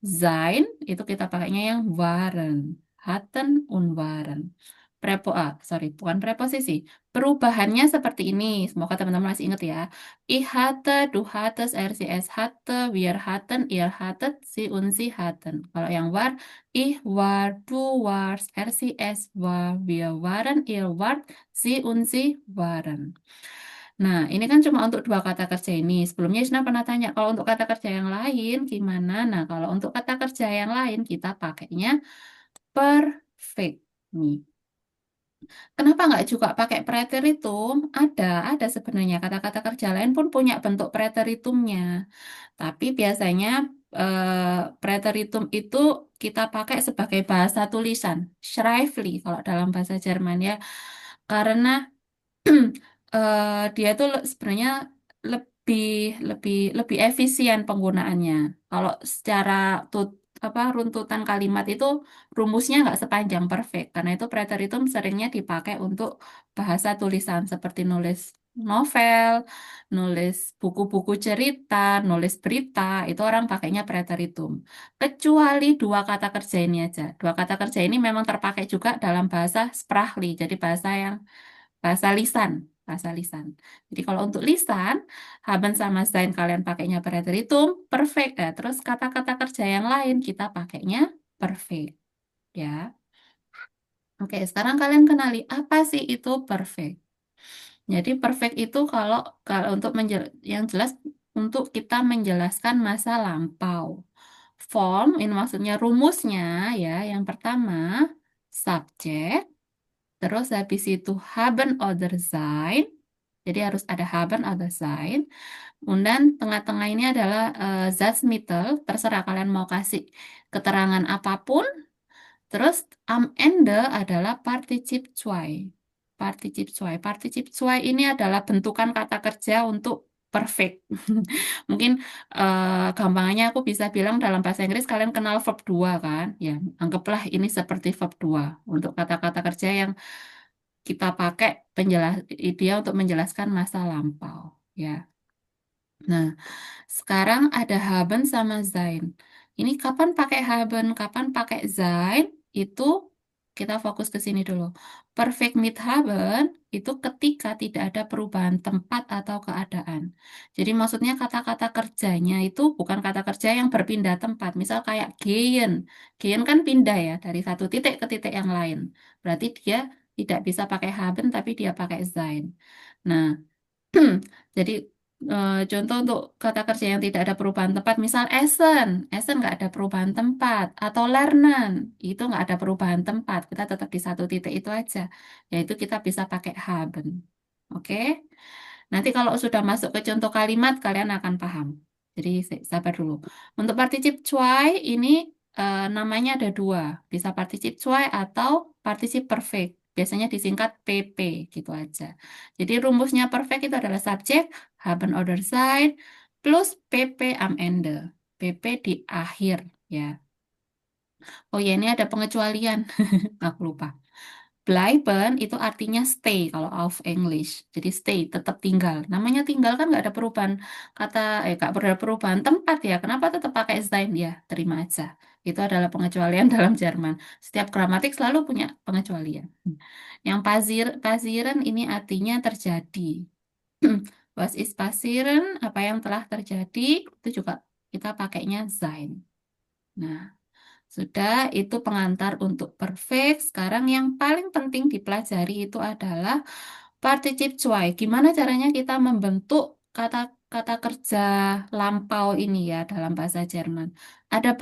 sein itu kita pakainya yang waren, hatten und waren. Bukan preposisi. Perubahannya seperti ini. Semoga teman-teman masih ingat ya. Ich hatte, du hattest, er, sie, es hatte, wir hatten, ihr hattet, sie und sie hatten. Kalau yang war, ich war, du warst, er, sie, es war, wir waren, ihr wart, sie und sie waren. Nah, ini kan cuma untuk 2 kata kerja ini. Sebelumnya Isna pernah tanya, kalau untuk kata kerja yang lain gimana? Nah, kalau untuk kata kerja yang lain kita pakainya perfect. Nih. Kenapa nggak juga pakai preteritum? Ada sebenarnya kata-kata kerja lain pun punya bentuk preteritumnya. Tapi biasanya preteritum itu kita pakai sebagai bahasa tulisan, schriftlich kalau dalam bahasa Jerman ya. Karena dia tuh sebenarnya lebih lebih efisien penggunaannya. Kalau secara runtutan kalimat itu rumusnya nggak sepanjang perfect, karena itu preteritum seringnya dipakai untuk bahasa tulisan seperti nulis novel, nulis buku-buku cerita, nulis berita, itu orang pakainya preteritum. Kecuali 2 kata kerja ini aja. 2 kata kerja ini memang terpakai juga dalam bahasa sprachli, jadi bahasa lisan. Bahasa lisan. Jadi kalau untuk lisan, haben sama sein kalian pakainya preteritum, perfect. Terus kata-kata kerja yang lain kita pakainya perfect. Ya. Oke, sekarang kalian kenali apa sih itu perfect. Jadi perfect itu kalau untuk yang jelas untuk kita menjelaskan masa lampau. form, ini maksudnya rumusnya ya. Yang pertama, subjek, terus habis itu haben oder sein. Jadi harus ada haben oder sein. Kemudian tengah-tengah ini adalah Satzmittel, terserah kalian mau kasih keterangan apapun. Terus am Ende adalah Partizip zwei. Partizip zwei. Partizip zwei ini adalah bentukan kata kerja untuk perfect. Mungkin gampangnya aku bisa bilang dalam bahasa Inggris kalian kenal verb 2 kan? Ya, anggaplah ini seperti verb 2 untuk kata-kata kerja yang kita pakai dia untuk menjelaskan masa lampau, ya. Nah, sekarang ada haben sama sein. Ini kapan pakai haben, kapan pakai sein, itu kita fokus ke sini dulu. Perfect mit haben itu ketika tidak ada perubahan tempat atau keadaan. Jadi maksudnya kata-kata kerjanya itu bukan kata kerja yang berpindah tempat. Misal kayak gehen. Gehen kan pindah ya dari satu titik ke titik yang lain. Berarti dia tidak bisa pakai haben tapi dia pakai sein. Nah, jadi contoh untuk kata kerja yang tidak ada perubahan tempat, misal essen nggak ada perubahan tempat, atau lernen, itu nggak ada perubahan tempat, kita tetap di satu titik itu aja, yaitu kita bisa pakai haben. Oke? Nanti kalau sudah masuk ke contoh kalimat, kalian akan paham. Jadi sabar dulu. Untuk particip zwei ini namanya ada dua, bisa particip zwei atau particip perfect. Biasanya disingkat PP gitu aja. Jadi rumusnya perfect itu adalah subjek, haben oder sein, plus PP am Ende. PP di akhir ya. Oh ya, ini ada pengecualian. Aku lupa. Bleiben itu artinya stay kalau auf English. Jadi stay, tetap tinggal. Namanya tinggal kan nggak ada perubahan nggak ada perubahan tempat ya. Kenapa tetap pakai sein ya? Terima aja. Itu adalah pengecualian dalam Jerman. Setiap gramatik selalu punya pengecualian. Yang passieren ini artinya terjadi. Was ist passieren? Apa yang telah terjadi? Itu juga kita pakainya sein. Nah, sudah, itu pengantar untuk perfect. Sekarang yang paling penting dipelajari itu adalah particip zwei. Gimana caranya kita membentuk kata-kata kerja lampau ini ya dalam bahasa Jerman. Ada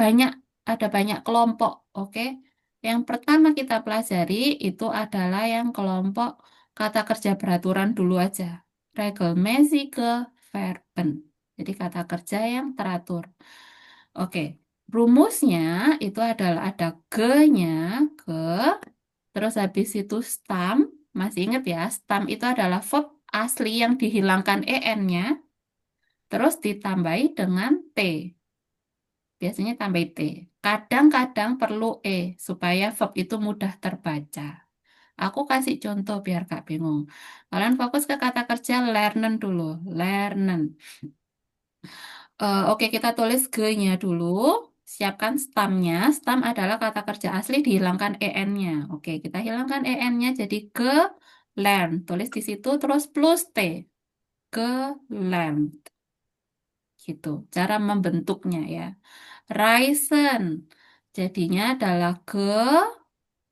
banyak kelompok, oke? Yang pertama kita pelajari itu adalah yang kelompok kata kerja beraturan dulu aja. Regelmäßige Verben. Jadi kata kerja yang teratur. Oke. Rumusnya itu adalah ada ge-nya, ge, terus habis itu stam, masih ingat ya, stam itu adalah verb asli yang dihilangkan en-nya, terus ditambahi dengan t. Biasanya tambah t. Kadang-kadang perlu supaya verb itu mudah terbaca. Aku kasih contoh biar gak bingung. Kalian fokus ke kata kerja lernen dulu, lernen. Oke, kita tulis ge-nya dulu. Siapkan stamnya. Stam adalah kata kerja asli dihilangkan en-nya. Oke, kita hilangkan en-nya jadi ke learn. Tulis di situ terus plus t. Ke learn. Gitu. Cara membentuknya ya. Reisen. Jadinya adalah ke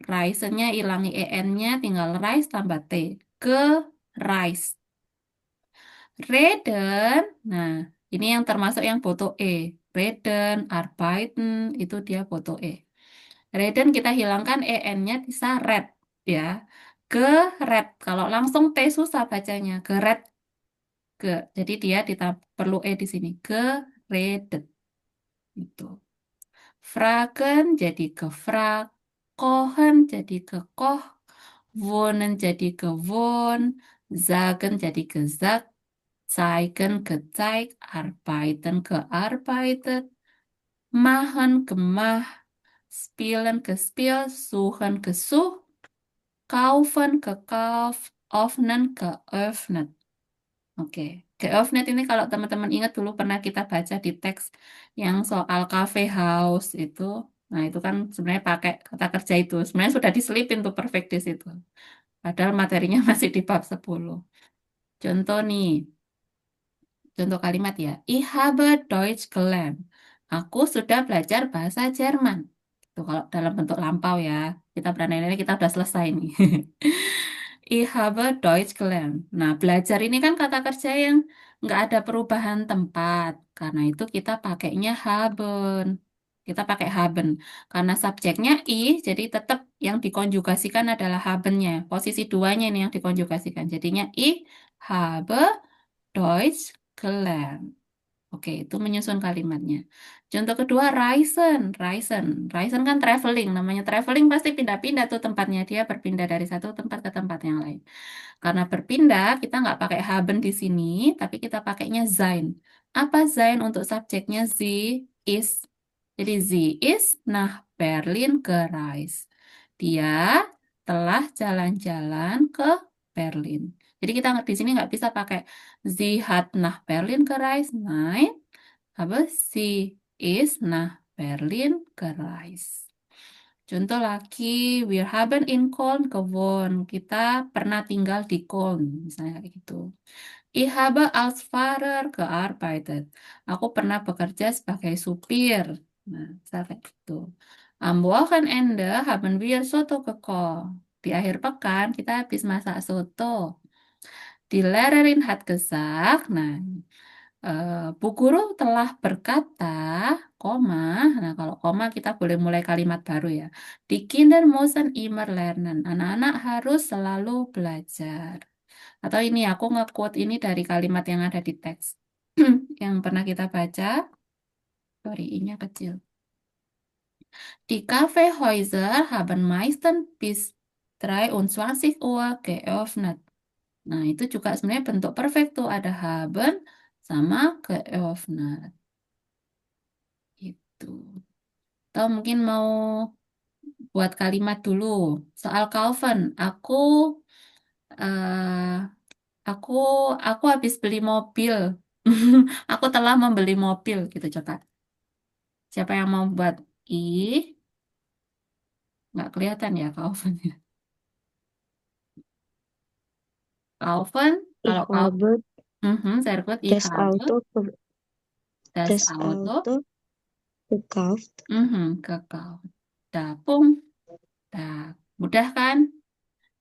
Reisennya hilangi en-nya tinggal rise tambah t. Ke rise. Reden. Nah, ini yang termasuk yang foto E. Reden, arbeiten, itu dia foto E. Reden kita hilangkan en-nya bisa red ya. Ke red. Kalau langsung T susah bacanya. Ke red. Ke. Jadi dia perlu E di sini. Ke reden. Itu. Fragen jadi ke frag. Kochen jadi ke koch. Wohnen jadi ke wohn. Sagen jadi ke sag. Zeigen gezeigt, arbeiten gearbeitet, machen gemacht, spielen gespielt, suchen gesucht, kaufen gekauft, öffnen geöffnet. Oke, geöffnet ini kalau teman-teman ingat dulu pernah kita baca di teks yang soal cafe house itu. Nah, itu kan sebenarnya pakai kata kerja itu. Sebenarnya sudah diselipin tuh perfect di situ. Padahal materinya masih di bab 10. Contoh nih. Contoh kalimat ya. Ich habe Deutsch gelernt. Aku sudah belajar bahasa Jerman. Itu kalau dalam bentuk lampau ya. Kita berandai-andai kita udah selesai nih. Ich habe Deutsch gelernt. Nah, belajar ini kan kata kerja yang nggak ada perubahan tempat. Karena itu kita pakainya haben. Kita pakai haben. Karena subjeknya I, jadi tetap yang dikonjugasikan adalah habennya. Posisi duanya ini yang dikonjugasikan. Jadinya ich habe Deutsch gelernt. Oke, itu menyusun kalimatnya. Contoh kedua, reisen. Reisen. Reisen kan traveling. Namanya traveling pasti pindah-pindah tuh tempatnya. Dia berpindah dari satu tempat ke tempat yang lain. Karena berpindah, kita nggak pakai haben di sini, tapi kita pakainya sein. Apa sein untuk subjeknya? Sie is. Jadi sie is nach Berlin gereist. Dia telah jalan-jalan ke Berlin. Jadi kita di sini nggak bisa pakai sie hat nach Berlin gereist. Nein, aber sie ist nach Berlin gereist. Contoh lagi, wir haben in Köln gewohnt. Kita pernah tinggal di Köln, misalnya kayak gitu. Ich habe als Fahrer gearbeitet. Aku pernah bekerja sebagai supir. Nah, misalnya kayak gitu. Am Wochenende haben wir Soto gekocht. Di akhir pekan kita habis masak soto. Die Lehrerin hat gesagt, nah, Bu guru telah berkata, koma, nah kalau koma kita boleh mulai kalimat baru ya. Die Kinder müssen immer lernen. Anak-anak harus selalu belajar. Atau ini aku nge-quote ini dari kalimat yang ada di teks. Yang pernah kita baca. Sorry, ini kecil. Die Kaffeehäuser haben meistens bis 23 Uhr geöffnet. Nah, itu juga sebenarnya bentuk perfect tuh. Ada haben sama geöffnet. Gitu. Atau mungkin mau buat kalimat dulu. Soal kaufen, eh aku aku habis beli mobil. Aku telah membeli mobil gitu coba. Siapa yang mau buat I? Nggak kelihatan ya kaufen ya. Kaufen, Ich kalau kau, habe sehr gut. Ich das habe Auto, das das Auto Auto gekauft. gekauft. Dapung. Dah, mudah kan?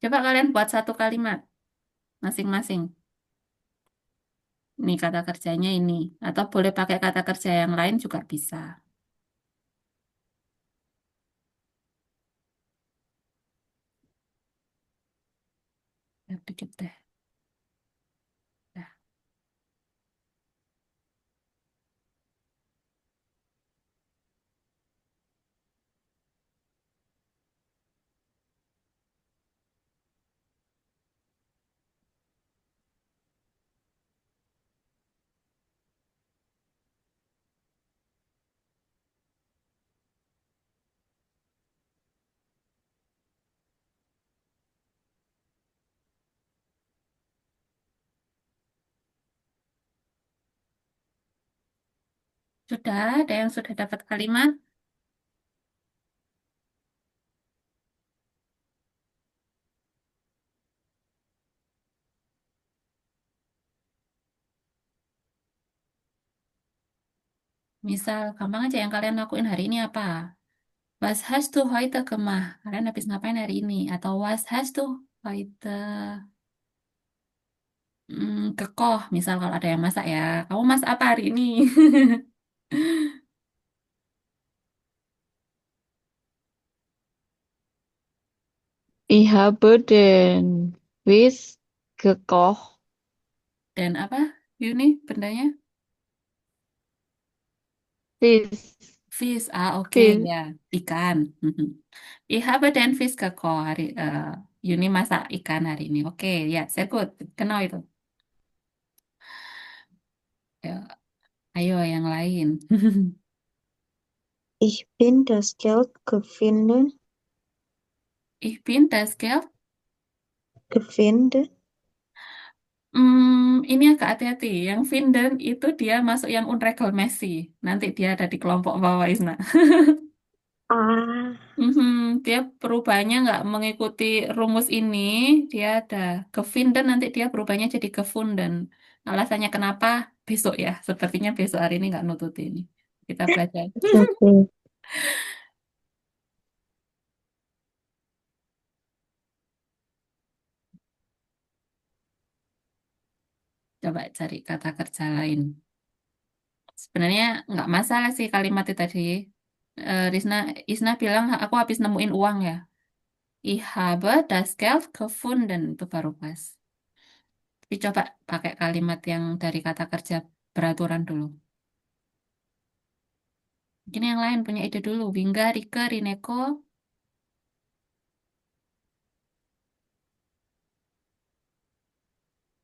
Coba kalian buat satu kalimat masing-masing. Ini kata kerjanya ini. Atau boleh pakai kata kerja yang lain juga bisa. Ya, dikit deh. Dah. Sudah, ada yang sudah dapat kalimat? Misal, gampang aja yang kalian lakuin hari ini apa? Was hast du heute gemacht? Kalian habis ngapain hari ini? Atau was hast du heute gekocht? Misal kalau ada yang masak ya. Kamu masak apa hari ini? Ich habe den Fisch gekocht. Dan apa? Yuni, bendanya? Fisch. Fish, oke Fisch. ya, ikan. Ich habe den Fisch gekocht hari Yuni masak ikan hari ini. Oke, ya, sehr gut. Kenal itu. Ya, ayo yang lain. Ich bin das Geld gefunden. Ich bin das Geld. Gefunden. Ini agak hati-hati. Yang Vinden itu dia masuk yang unregelmäßig. Nanti dia ada di kelompok bawah, Isna. Ah, Dia perubahannya nggak mengikuti rumus ini. Dia ada kefinden, nanti dia berubahnya jadi gefunden. Alasannya kenapa? Besok ya. Sepertinya besok, hari ini nggak nututin. Kita belajar. okay. Coba cari kata kerja lain. Sebenarnya nggak masalah sih kalimat itu tadi. Isna bilang aku habis nemuin uang ya. Ich habe das Geld gefunden. Itu baru pas. Tapi coba pakai kalimat yang dari kata kerja beraturan dulu. Mungkin yang lain punya ide dulu. Wingga, Rika, Rineko.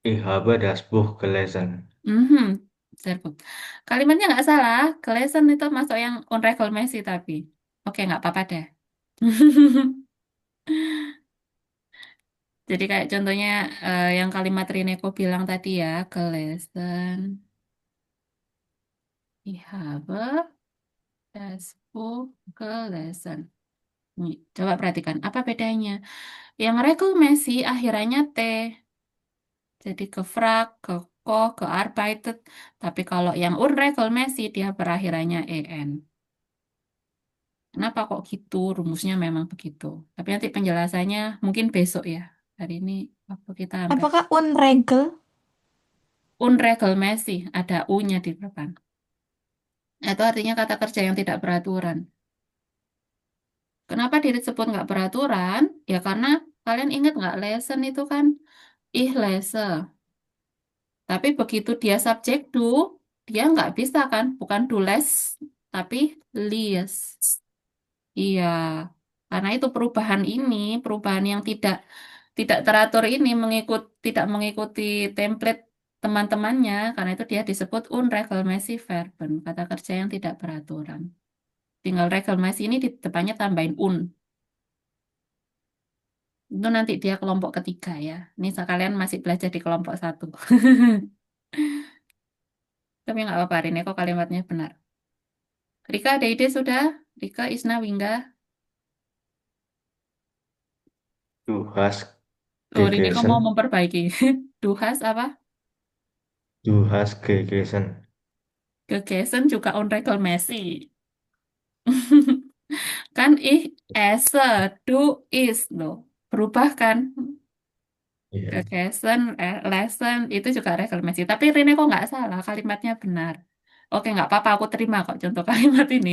Ich habe das Buch gelesen. Mhm, sehr gut. Kalimatnya nggak salah. Gelesen itu masuk yang unregelmäßig tapi. Oke, nggak apa-apa deh. Jadi kayak contohnya yang kalimat Rineko bilang tadi ya, gelesen. Ich habe das Buch gelesen. Nih, coba perhatikan, apa bedanya? Yang regelmäßig akhirannya T. Jadi gefragt, gekocht, gearbeitet. Tapi kalau yang unregelmäßig dia berakhirannya en. Kenapa kok gitu? Rumusnya memang begitu. Tapi nanti penjelasannya mungkin besok ya. Hari ini waktu kita hampir. Apakah unregel? Unregelmäßig, ada U-nya di depan. Itu artinya kata kerja yang tidak beraturan. Kenapa disebut nggak beraturan? Ya karena kalian ingat nggak lesson itu kan ich lese. Tapi begitu dia subjek do, dia nggak bisa kan? Bukan do les, tapi lies. Iya, karena itu perubahan ini, perubahan yang tidak teratur ini tidak mengikuti template teman-temannya, karena itu dia disebut unregelmäßig Verben, kata kerja yang tidak beraturan. Tinggal regelmäßig ini di depannya tambahin un. Itu nanti dia kelompok ketiga ya. Ini sekalian masih belajar di kelompok satu. Tapi nggak apa-apa, Rin, kok kalimatnya benar. Rika ada ide sudah? Rika, Isna, Wingga. Du hast Oh, Rini kok mau gegessen. memperbaiki. Duhas apa? Du hast gegessen. Gegesen juga unregelmäßig. Kan esse, du is loh. Berubah kan? Iya. Gegesen, lesson, itu juga regelmäßig. Tapi Rini kok nggak salah, kalimatnya benar. Oke, nggak apa-apa, aku terima kok contoh kalimat ini.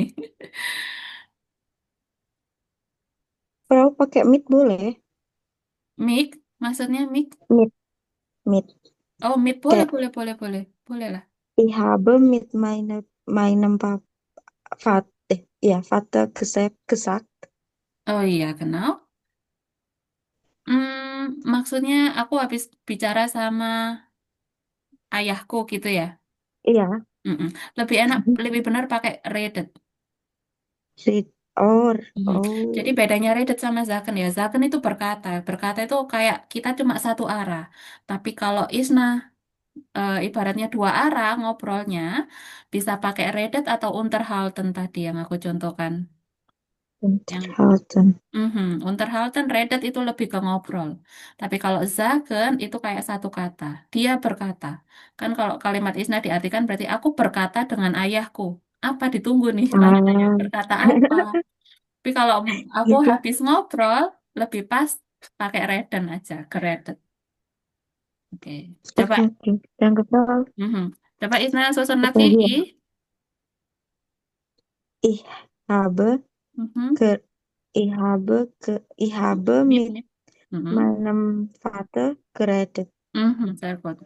Kalau pakai meet boleh? Mik, maksudnya mik? Meet, meet. Oh, mit boleh, Kayak boleh, boleh, boleh. Boleh lah. ich habe mit meinem Vater gesagt. Oh iya, kenal. Maksudnya aku habis bicara sama ayahku gitu ya. Iya, Mm-mm. Lebih enak, lebih benar pakai redet. read or Mhm. Jadi oh, bedanya redet sama zaken ya. Zaken itu berkata. Berkata itu kayak kita cuma satu arah. Tapi kalau isna ibaratnya dua arah ngobrolnya bisa pakai redet atau unterhalten tadi yang aku contohkan. Yang enthalten. Unterhalten, redet itu lebih ke ngobrol. Tapi kalau sagen itu kayak satu kata. Dia berkata. Kan kalau kalimat isna diartikan berarti aku berkata dengan ayahku. Apa ditunggu nih? Tanya Ah, berkata apa? Tapi kalau aku gitu. habis ngobrol, lebih pas pakai reden aja, geredet. Oke, coba. Oke, oke. Yang kedua, Mhm. Coba Isna susun apa lagi. lagi ya? I. Ich habe Mhm. ke ich habe Mit, mit mit. Mhm. meinem Vater geredet. Mhm, sehr gut.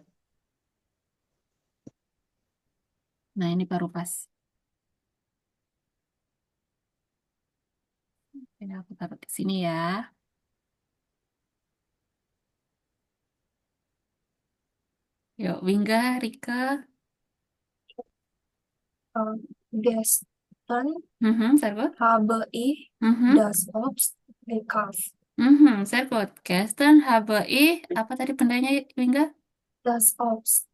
Nah, ini baru pas. Ini aku taruh di sini ya. Yuk, Wingga, Rika. Gestern Mhm, sehr gut. habe ich Mhm. das Obst gekauft. Mhm, sehr gut. Gestern habe ich, apa tadi bendanya, Wingga? Das Obst.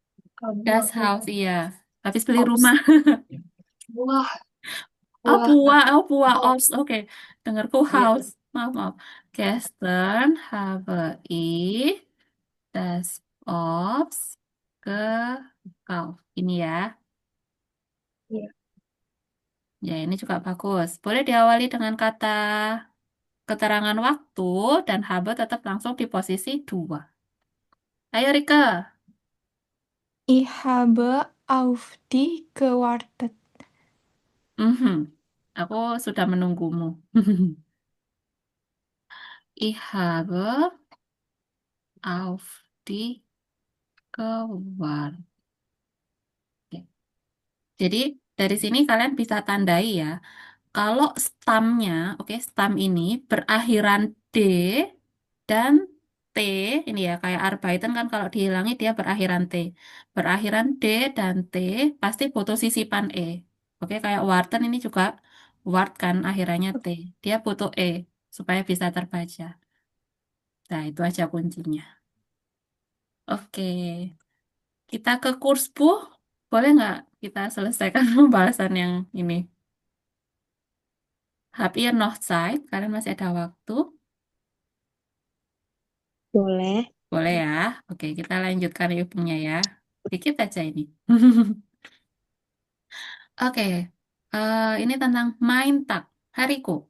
Das Haus, iya. Habis beli Obst. rumah. Buah. Oh, Buah. buah, oh, buah, Obst. Ops. Oke, dengarku Iya. Haus. Maaf, maaf. Gestern habe ich das Obst gekauft. Ini ya. Iya. Ya, ini juga bagus. Boleh diawali dengan kata keterangan waktu dan habe tetap langsung di posisi dua. Ayo, Rika. Ich habe auf die gewartet. Mhm. Aku sudah menunggumu. Ich habe auf die gewartet. Jadi dari sini kalian bisa tandai ya. Kalau stamnya, oke, stam ini berakhiran D dan T, ini ya kayak Arbeiten kan kalau dihilangi dia berakhiran T. Berakhiran D dan T pasti butuh sisipan E. Oke, kayak Warten ini juga Wart kan akhirannya T. Dia butuh E supaya bisa terbaca. Nah, itu aja kuncinya. Oke, kita ke kurs Bu. Boleh nggak kita selesaikan pembahasan yang ini? Habt ihr noch Zeit? Kalian masih ada waktu? Boleh. Boleh ya? Oke, kita lanjutkan ilmunya ya. Dikit aja ini. Oke, ini tentang main tak. Hariku.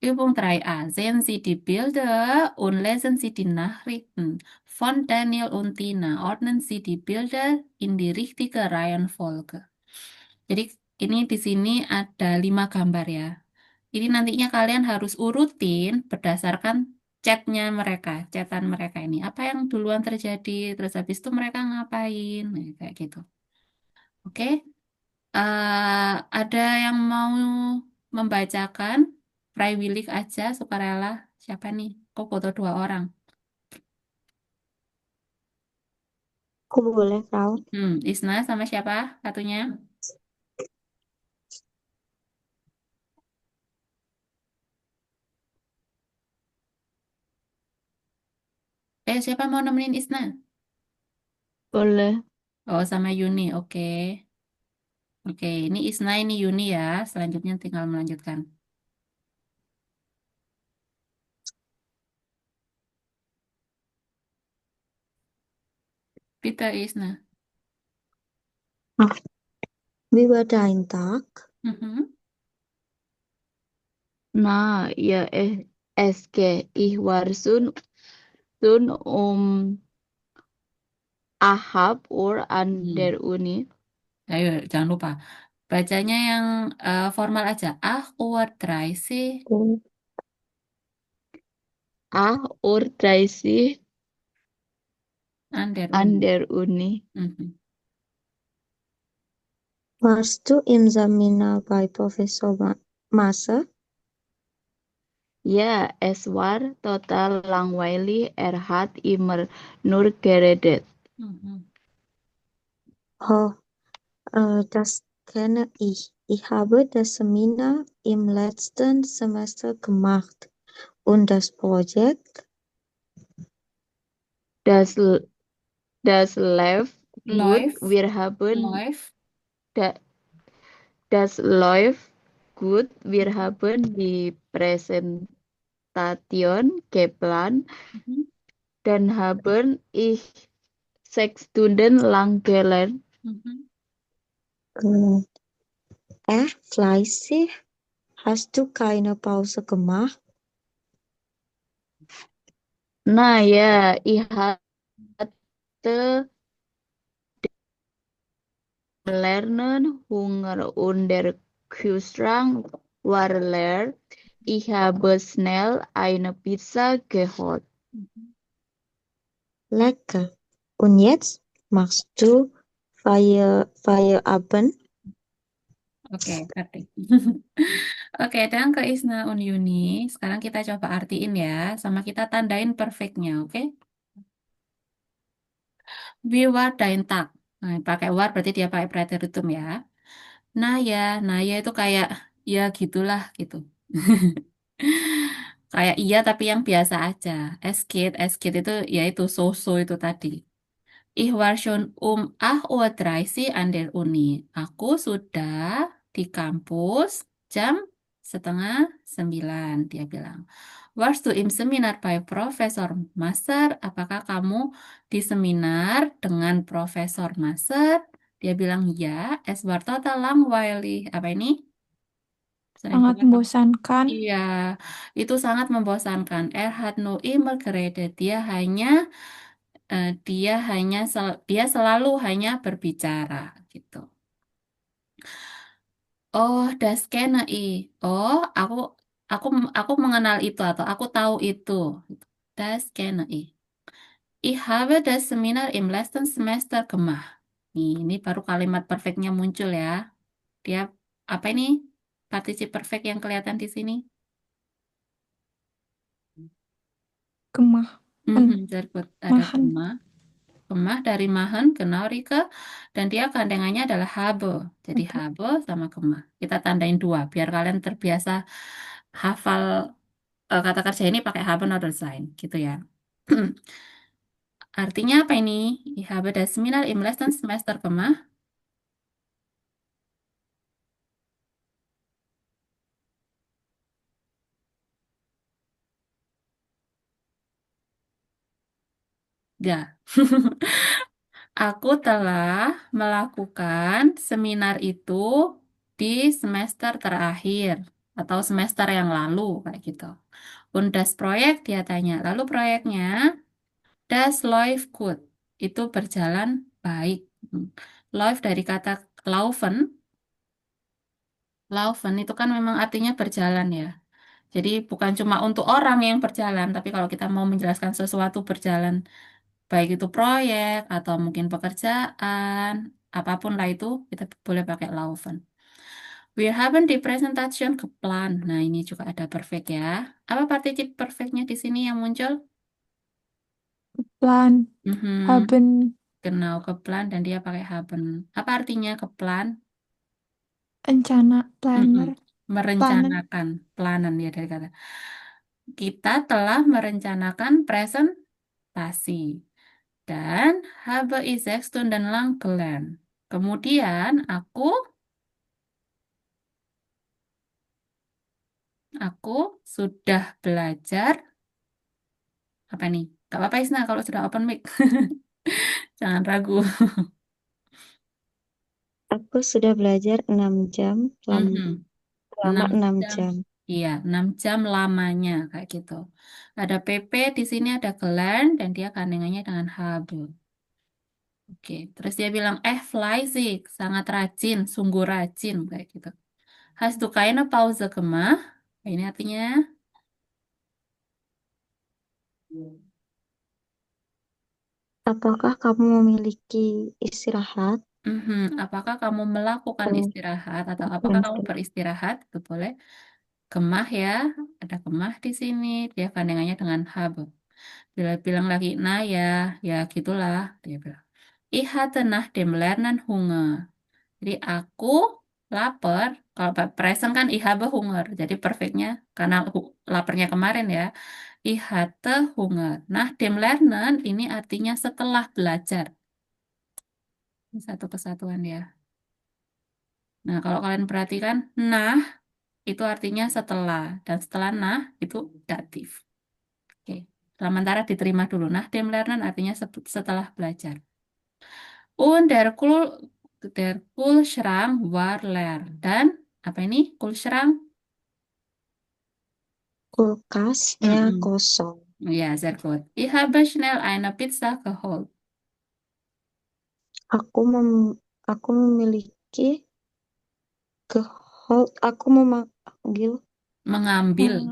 Übung 3a. Sehen Sie die Bilder und lesen Sie die Nachrichten von Daniel und Tina. Ordnen Sie die Bilder in die richtige Reihenfolge. Jadi ini di sini ada 5 gambar ya. Ini nantinya kalian harus urutin berdasarkan chatnya mereka, chatan mereka ini. Apa yang duluan terjadi, terus habis itu mereka ngapain, nah, kayak gitu. Oke, ada yang mau membacakan? Freiwillig aja, sukarela. Siapa nih? Kok foto 2 orang? Aku boleh, Frau. Isna sama siapa satunya? Siapa mau nemenin Isna? Boleh. Oh, sama Yuni, oke. Oke, ini Isna, ini Yuni ya. Selanjutnya tinggal melanjutkan. Bitte, Isna. Wie war dein Tag? Nah, ya SG. Ich war sun Ahab or an der Uni. Ayo, jangan lupa. Bacanya yang formal aja. Uhr 30. Uhr 30 An der an Uni. der Uni. Warst du im Seminar bei Professor Masse? Ja, es war total langweilig. Er hat immer nur geredet. Oh, das kenne ich. Ich habe das Seminar im letzten Semester gemacht. Und das Projekt? Das läuft gut. Wir haben das läuft gut. Wir haben die Präsentation geplant. Dann haben ich 6 Stunden lang gelernt. Fleißig? Hast du keine Pause gemacht? Nah ja, ich hatte Lernen, Hunger und der Kühlschrank war leer. Ich habe schnell eine Pizza geholt. Lecker. Und jetzt machst du Feierabend? Oke, ngerti. Oke, dan ke Isna Unyuni. Sekarang kita coba artiin ya, sama kita tandain perfectnya, oke? Wie war dein Tag? Nah, pakai war berarti dia pakai preteritum ya. Nah ya itu kayak ya gitulah gitu. Kayak iya tapi yang biasa aja. Es geht itu yaitu so-so itu tadi. Ich war schon 8:30 an der Uni. Aku sudah di kampus jam 8:30, dia bilang. Warst du im Seminar bei Profesor Maser? Apakah kamu di seminar dengan Profesor Maser? Dia bilang, ya, es war total langweilig. Apa ini? Sangat membosankan. Iya, itu sangat membosankan. Er hat nur immer geredet. Dia selalu hanya berbicara gitu. Oh, das kenne ich. Oh, aku mengenal itu atau aku tahu itu. Das kenne ich. Ich habe das Seminar im letzten Semester gemacht. Ini baru kalimat perfectnya muncul ya. Dia apa ini? Particip perfect yang kelihatan di sini. Kemah. Sehr gut. Ada Mahan. kemah. Kemah dari machen, genau Rike. Dan dia gandengannya adalah habe. Jadi habe sama kemah. Kita tandain dua biar kalian terbiasa hafal kata kerja ini pakai haben oder sein gitu ya. Artinya apa ini? Ich habe das Seminar im letzten Semester gemacht. Ya. Aku telah melakukan seminar itu di semester terakhir atau semester yang lalu kayak gitu. Und das Projekt dia tanya, lalu proyeknya das läuft gut. Itu berjalan baik. Läuft dari kata laufen. Laufen itu kan memang artinya berjalan ya. Jadi bukan cuma untuk orang yang berjalan, tapi kalau kita mau menjelaskan sesuatu berjalan, baik itu proyek atau mungkin pekerjaan, apapun lah itu, kita boleh pakai laufen. Wir haben die Präsentation geplant. Nah, ini juga ada perfect ya. Apa partizip perfectnya di sini yang muncul? Plan. Haben. Genau, keplan dan dia pakai haben. Apa artinya keplan? Rencana. Planner. Merencanakan, planen ya dari kata. Kita telah merencanakan presentasi. Dan habe ich 6 Stunden lang gelernt. Kemudian aku sudah belajar apa nih? Gak apa-apa Isna kalau sudah open mic. Jangan ragu. Aku sudah belajar 6 jam, selama 6 jam. Iya, 6 jam lamanya kayak gitu. Ada PP di sini ada gelernt dan dia gandengannya dengan habe. Oke, terus dia bilang fleißig, sangat rajin, sungguh rajin kayak gitu. Hast du keine Pause gemacht? Ini artinya Apakah kamu memiliki istirahat? Apakah kamu melakukan istirahat atau apakah kamu beristirahat? Itu boleh. Kemah ya, ada kemah di sini. Dia gandengannya dengan habe. Bila bilang lagi, nah ya, ya gitulah. Dia bilang, Ich hatte nach dem Lernen Hunger. Jadi aku lapar. Kalau present kan ich habe Hunger. Jadi perfectnya karena laparnya kemarin ya. Ich hatte Hunger. Nach dem Lernen ini artinya setelah belajar. Ini satu kesatuan ya. Nah, kalau kalian perhatikan, nah itu artinya setelah. Dan setelah nah itu datif. Oke. Sementara diterima dulu. Nah, dem lernen artinya setelah belajar. Und der Kühlschrank war leer. Dan apa ini? Kühlschrank? Kulkasnya kosong. Ya, sehr gut. Ich habe schnell eine Pizza geholt. Aku memiliki aku memanggil Mengambil.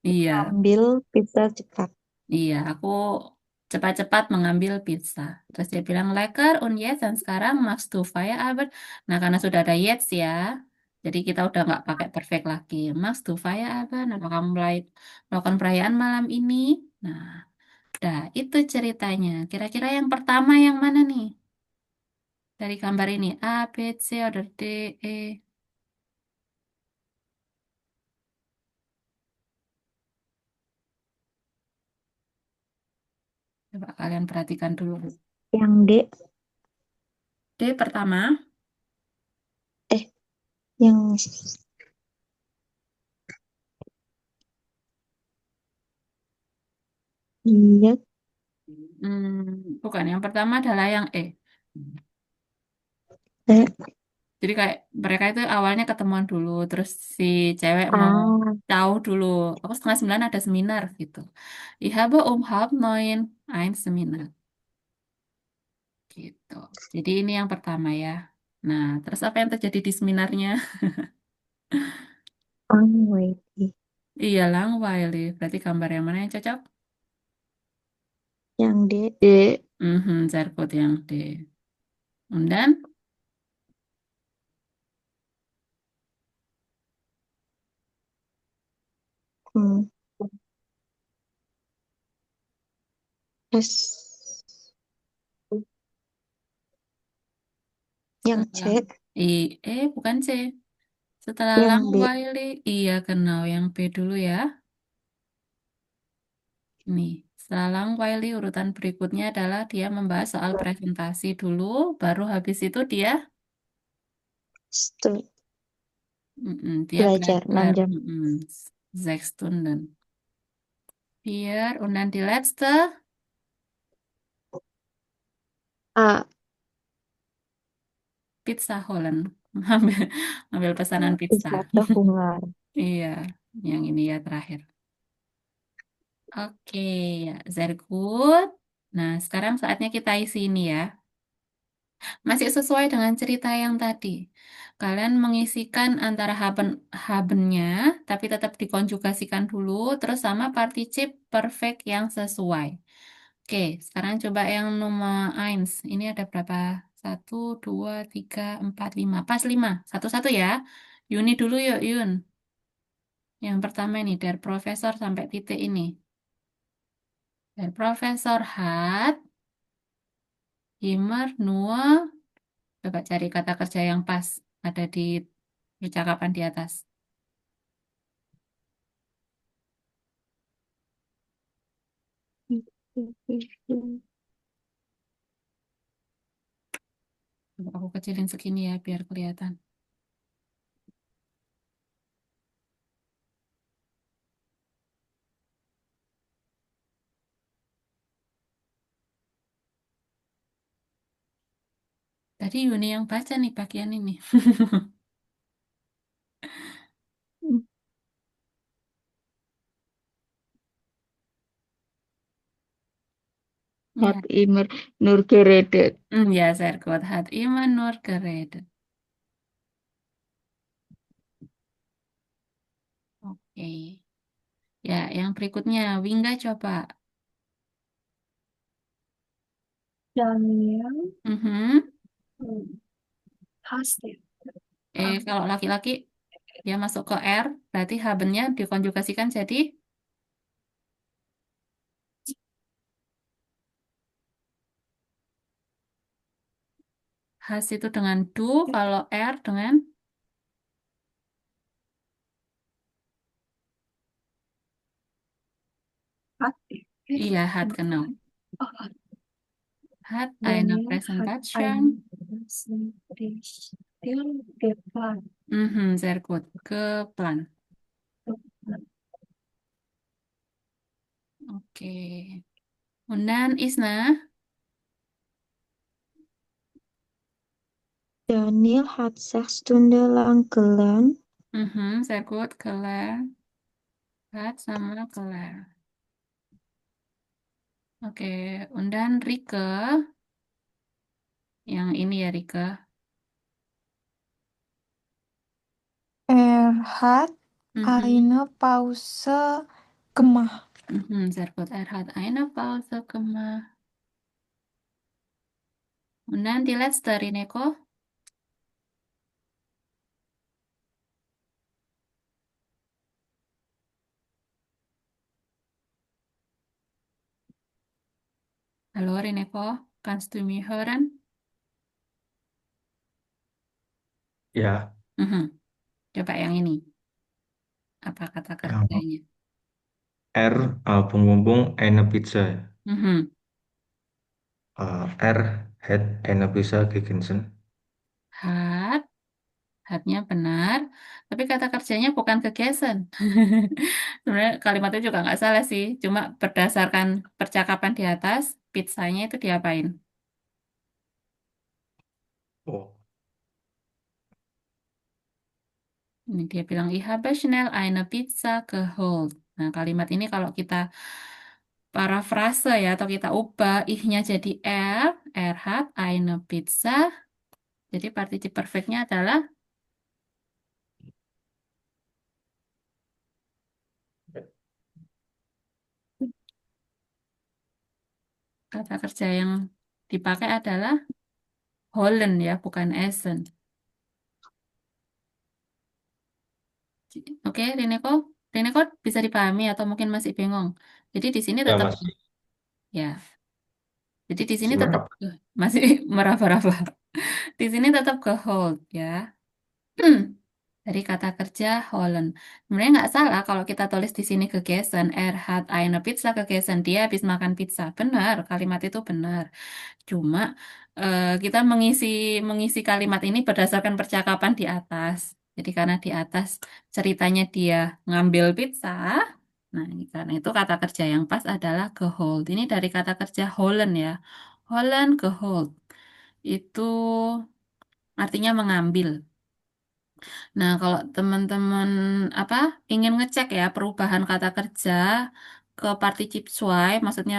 Iya. Mengambil pizza cepat. Iya, aku cepat-cepat mengambil pizza. Terus dia bilang lekker und jetzt dan sekarang machst du Feierabend. Nah, karena sudah ada jetzt ya, jadi kita udah nggak pakai perfect lagi. Machst du Feierabend? Apa kamu mulai melakukan perayaan malam ini? Nah, udah itu ceritanya. Kira-kira yang pertama yang mana nih? Dari gambar ini A, B, C, atau D, E. Coba kalian perhatikan dulu. Yang D. D pertama. Yang iya. Bukan, yang pertama adalah yang E. Jadi kayak mereka itu awalnya ketemuan dulu, terus si cewek mau tahu dulu. Aku 8:30 ada seminar gitu. Ich habe 8:30 ein Seminar. Gitu. Jadi ini yang pertama ya. Nah, terus apa yang terjadi di seminarnya? Langweili. Iya, Langweili. Berarti gambar yang mana yang cocok? Yang D. D. Sehr gut yang D. Dan Hmm. S. Yang C. Bukan C. Setelah Yang B. Langweili, iya genau yang B dulu ya. Nih, setelah Langweili urutan berikutnya adalah dia membahas soal presentasi dulu, baru habis itu dia Stu. dia Belajar 6 belajar. jam. 6 Stunden. Und dann die letzte. A. Pizza holen. Ambil, ambil pesanan pizza. Wisata Hungar. Iya, yang ini ya terakhir. Oke, ya, very good. Nah, sekarang saatnya kita isi ini ya. Masih sesuai dengan cerita yang tadi. Kalian mengisikan antara habennya, tapi tetap dikonjugasikan dulu, terus sama particip perfect yang sesuai. Oke, sekarang coba yang nomor 1. Ini ada berapa? 1, 2, 3, 4, 5. Pas 5. Satu-satu ya. Yuni dulu yuk, Yun. Yang pertama ini, der Profesor sampai titik ini. Der Profesor hat immer nur. Coba cari kata kerja yang pas. Ada di percakapan di atas. Coba aku kecilin segini ya, biar kelihatan. Tadi Yuni yang baca nih bagian ini. Hat immer nur geredet. Ya, sehr gut. Hat immer nur geredet. Oke. Ya, yang berikutnya. Wingga coba. Daniel Mhm. hasst Kalau laki-laki, dia masuk ke R, berarti habennya dikonjugasikan jadi has itu dengan do, kalau R dengan hat. iya, hat genau. Hat eine Daniel hat Präsentation. eine Präsentation geplant. Sehr gut. Geplant. Oke. Und dann Isna. Daniel hat 6 Stunden lang gelernt. Sehr gut. Gelernt. Hat sama gelernt. Oke. Und dann Rike. Yang ini ya Rike. Hat eine Pause gemacht. Sehr gut. Hat eine Pause gemacht. Und dann die letzte, Rineko. Hallo Rineko, kannst du mich hören? Ya, Coba yang ini. Apa kata kerjanya? R bumbung eine Pizza. Mhm. R hat eine Pizza gegessen. Hatnya benar, tapi kata kerjanya bukan gegessen. Sebenarnya kalimatnya juga nggak salah sih, cuma berdasarkan percakapan di atas, pizzanya itu diapain? Oh, Ini dia bilang, Ich habe schnell eine Pizza geholt. Nah, kalimat ini kalau kita parafrase ya, atau kita ubah, ihnya jadi er hat eine Pizza Jadi participe perfectnya adalah kata kerja yang dipakai adalah Holland ya, bukan Essen. Oke, Rineko bisa dipahami atau mungkin masih bingung. Jadi di sini Ya tetap masih ya. Jadi di sini masih tetap meraba. masih meraba-raba. Di sini tetap ke hold ya. Dari kata kerja Holland. Sebenarnya nggak salah kalau kita tulis di sini gegessen. Er hat eine Pizza gegessen. Dia habis makan pizza. Benar, kalimat itu benar. Cuma kita mengisi mengisi kalimat ini berdasarkan percakapan di atas. Jadi karena di atas ceritanya dia ngambil pizza. Nah, ini karena itu kata kerja yang pas adalah gehold. Ini dari kata kerja Holland ya. Holland gehold. Itu artinya mengambil. Nah, kalau teman-teman apa ingin ngecek ya perubahan kata kerja ke participe zwei, maksudnya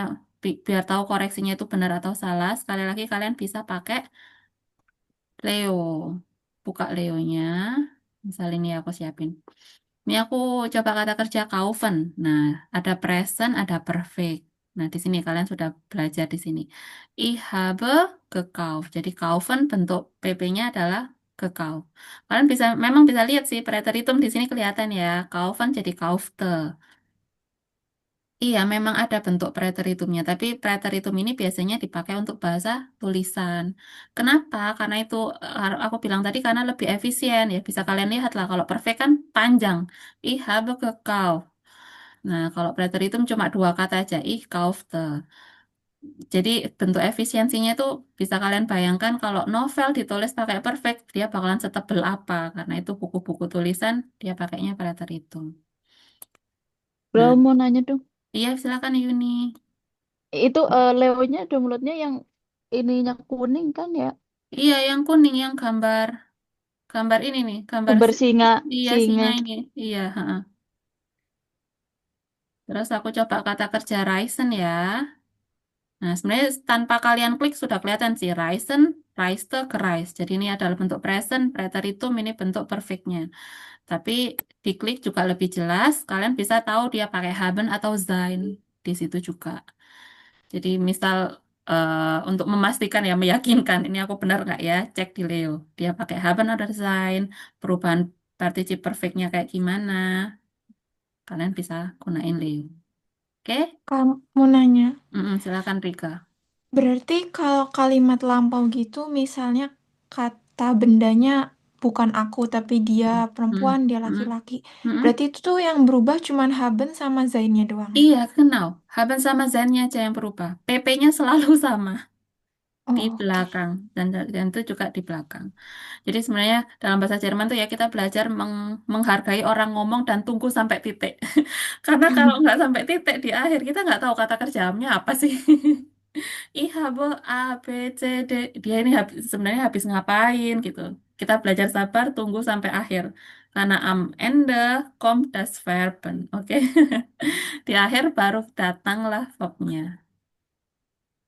biar tahu koreksinya itu benar atau salah, sekali lagi kalian bisa pakai Leo. Buka Leonya. Misal ini aku siapin. Ini aku coba kata kerja kaufen. Nah, ada present, ada perfect. Nah, di sini kalian sudah belajar di sini. Ich habe gekauft. Jadi kaufen bentuk PP-nya adalah gekauft. Kalian bisa memang bisa lihat sih preteritum di sini kelihatan ya. Kaufen jadi kaufte. Iya, memang ada bentuk preteritumnya, tapi preteritum ini biasanya dipakai untuk bahasa tulisan. Kenapa? Karena itu aku bilang tadi karena lebih efisien ya. Bisa kalian lihat lah kalau perfect kan panjang. Ich habe gekauft. Nah, kalau preteritum cuma dua kata aja, ich kaufte. Jadi bentuk efisiensinya itu bisa kalian bayangkan kalau novel ditulis pakai perfect, dia bakalan setebel apa. Karena itu buku-buku tulisan dia pakainya preteritum. Bro, Nah, mau nanya dong. iya silakan Yuni. Itu Leonya downloadnya yang ininya kuning kan ya? Iya, yang kuning, yang gambar ini nih, gambar Gambar singa, iya singa. singa ini. Iya, heeh. Terus aku coba kata kerja Ryzen ya. Nah, sebenarnya tanpa kalian klik sudah kelihatan sih Ryzen, Reiste, Gereist. Jadi ini adalah bentuk present, preteritum, ini bentuk perfectnya. Tapi diklik juga lebih jelas, kalian bisa tahu dia pakai haben atau sein di situ juga. Jadi misal untuk memastikan ya meyakinkan ini aku benar nggak ya cek di Leo dia pakai haben atau sein perubahan participe perfectnya kayak gimana kalian bisa gunain Leo. Oke. Kamu mau nanya, Silakan Rika. berarti kalau kalimat lampau gitu, misalnya kata bendanya bukan aku, tapi dia Mm, perempuan, dia mm, laki-laki. mm. Berarti itu tuh yang berubah cuman haben sama zainnya doang ya? Iya genau haben sama zennya aja yang berubah PP-nya selalu sama di Oh, oke. belakang dan itu juga di belakang. Jadi sebenarnya dalam bahasa Jerman tuh ya kita belajar menghargai orang ngomong dan tunggu sampai titik. Karena kalau nggak sampai titik di akhir kita nggak tahu kata kerjaannya apa sih. Ih, habo A, B, C, D. Dia ini sebenarnya habis ngapain gitu. Kita belajar sabar tunggu sampai akhir. Karena am Ende kommt das Verben. Oke. Di akhir baru datanglah verbnya.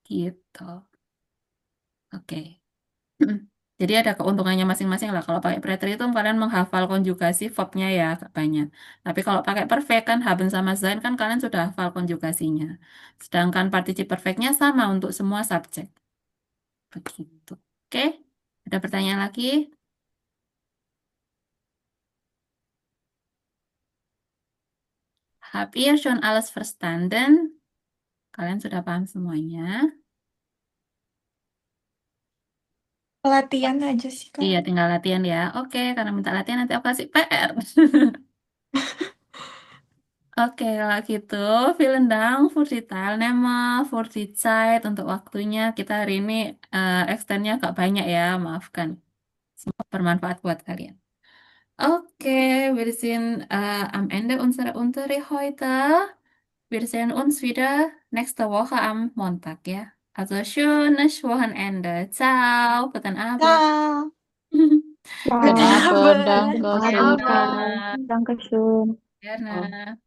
Gitu. Oke. Jadi ada keuntungannya masing-masing lah. Kalau pakai preteritum kalian menghafal konjugasi verbnya ya agak banyak. Tapi kalau pakai perfect kan haben sama sein kan kalian sudah hafal konjugasinya. Sedangkan participe perfectnya sama untuk semua subjek. Begitu. Oke? Ada pertanyaan lagi? Habt ihr schon alles verstanden? Kalian sudah paham semuanya? Latihan aja sih, Kak. Iya, tinggal latihan ya. Oke, karena minta latihan nanti aku kasih PR. Oke, kalau gitu, vielen Dank für die Teilnahme, für die Zeit, untuk waktunya. Kita hari ini extendnya agak banyak ya, maafkan. Semoga bermanfaat buat kalian. Oke, wir sind am Ende unserer Unterricht heute. Wir sehen uns wieder nächste Woche am Montag, ja. Also schönes Wochenende. Ciao, guten Abend. Ciao. Guten Guten Abend, Abend. danke Guten schön. Abend. Dankeschön. Gerne.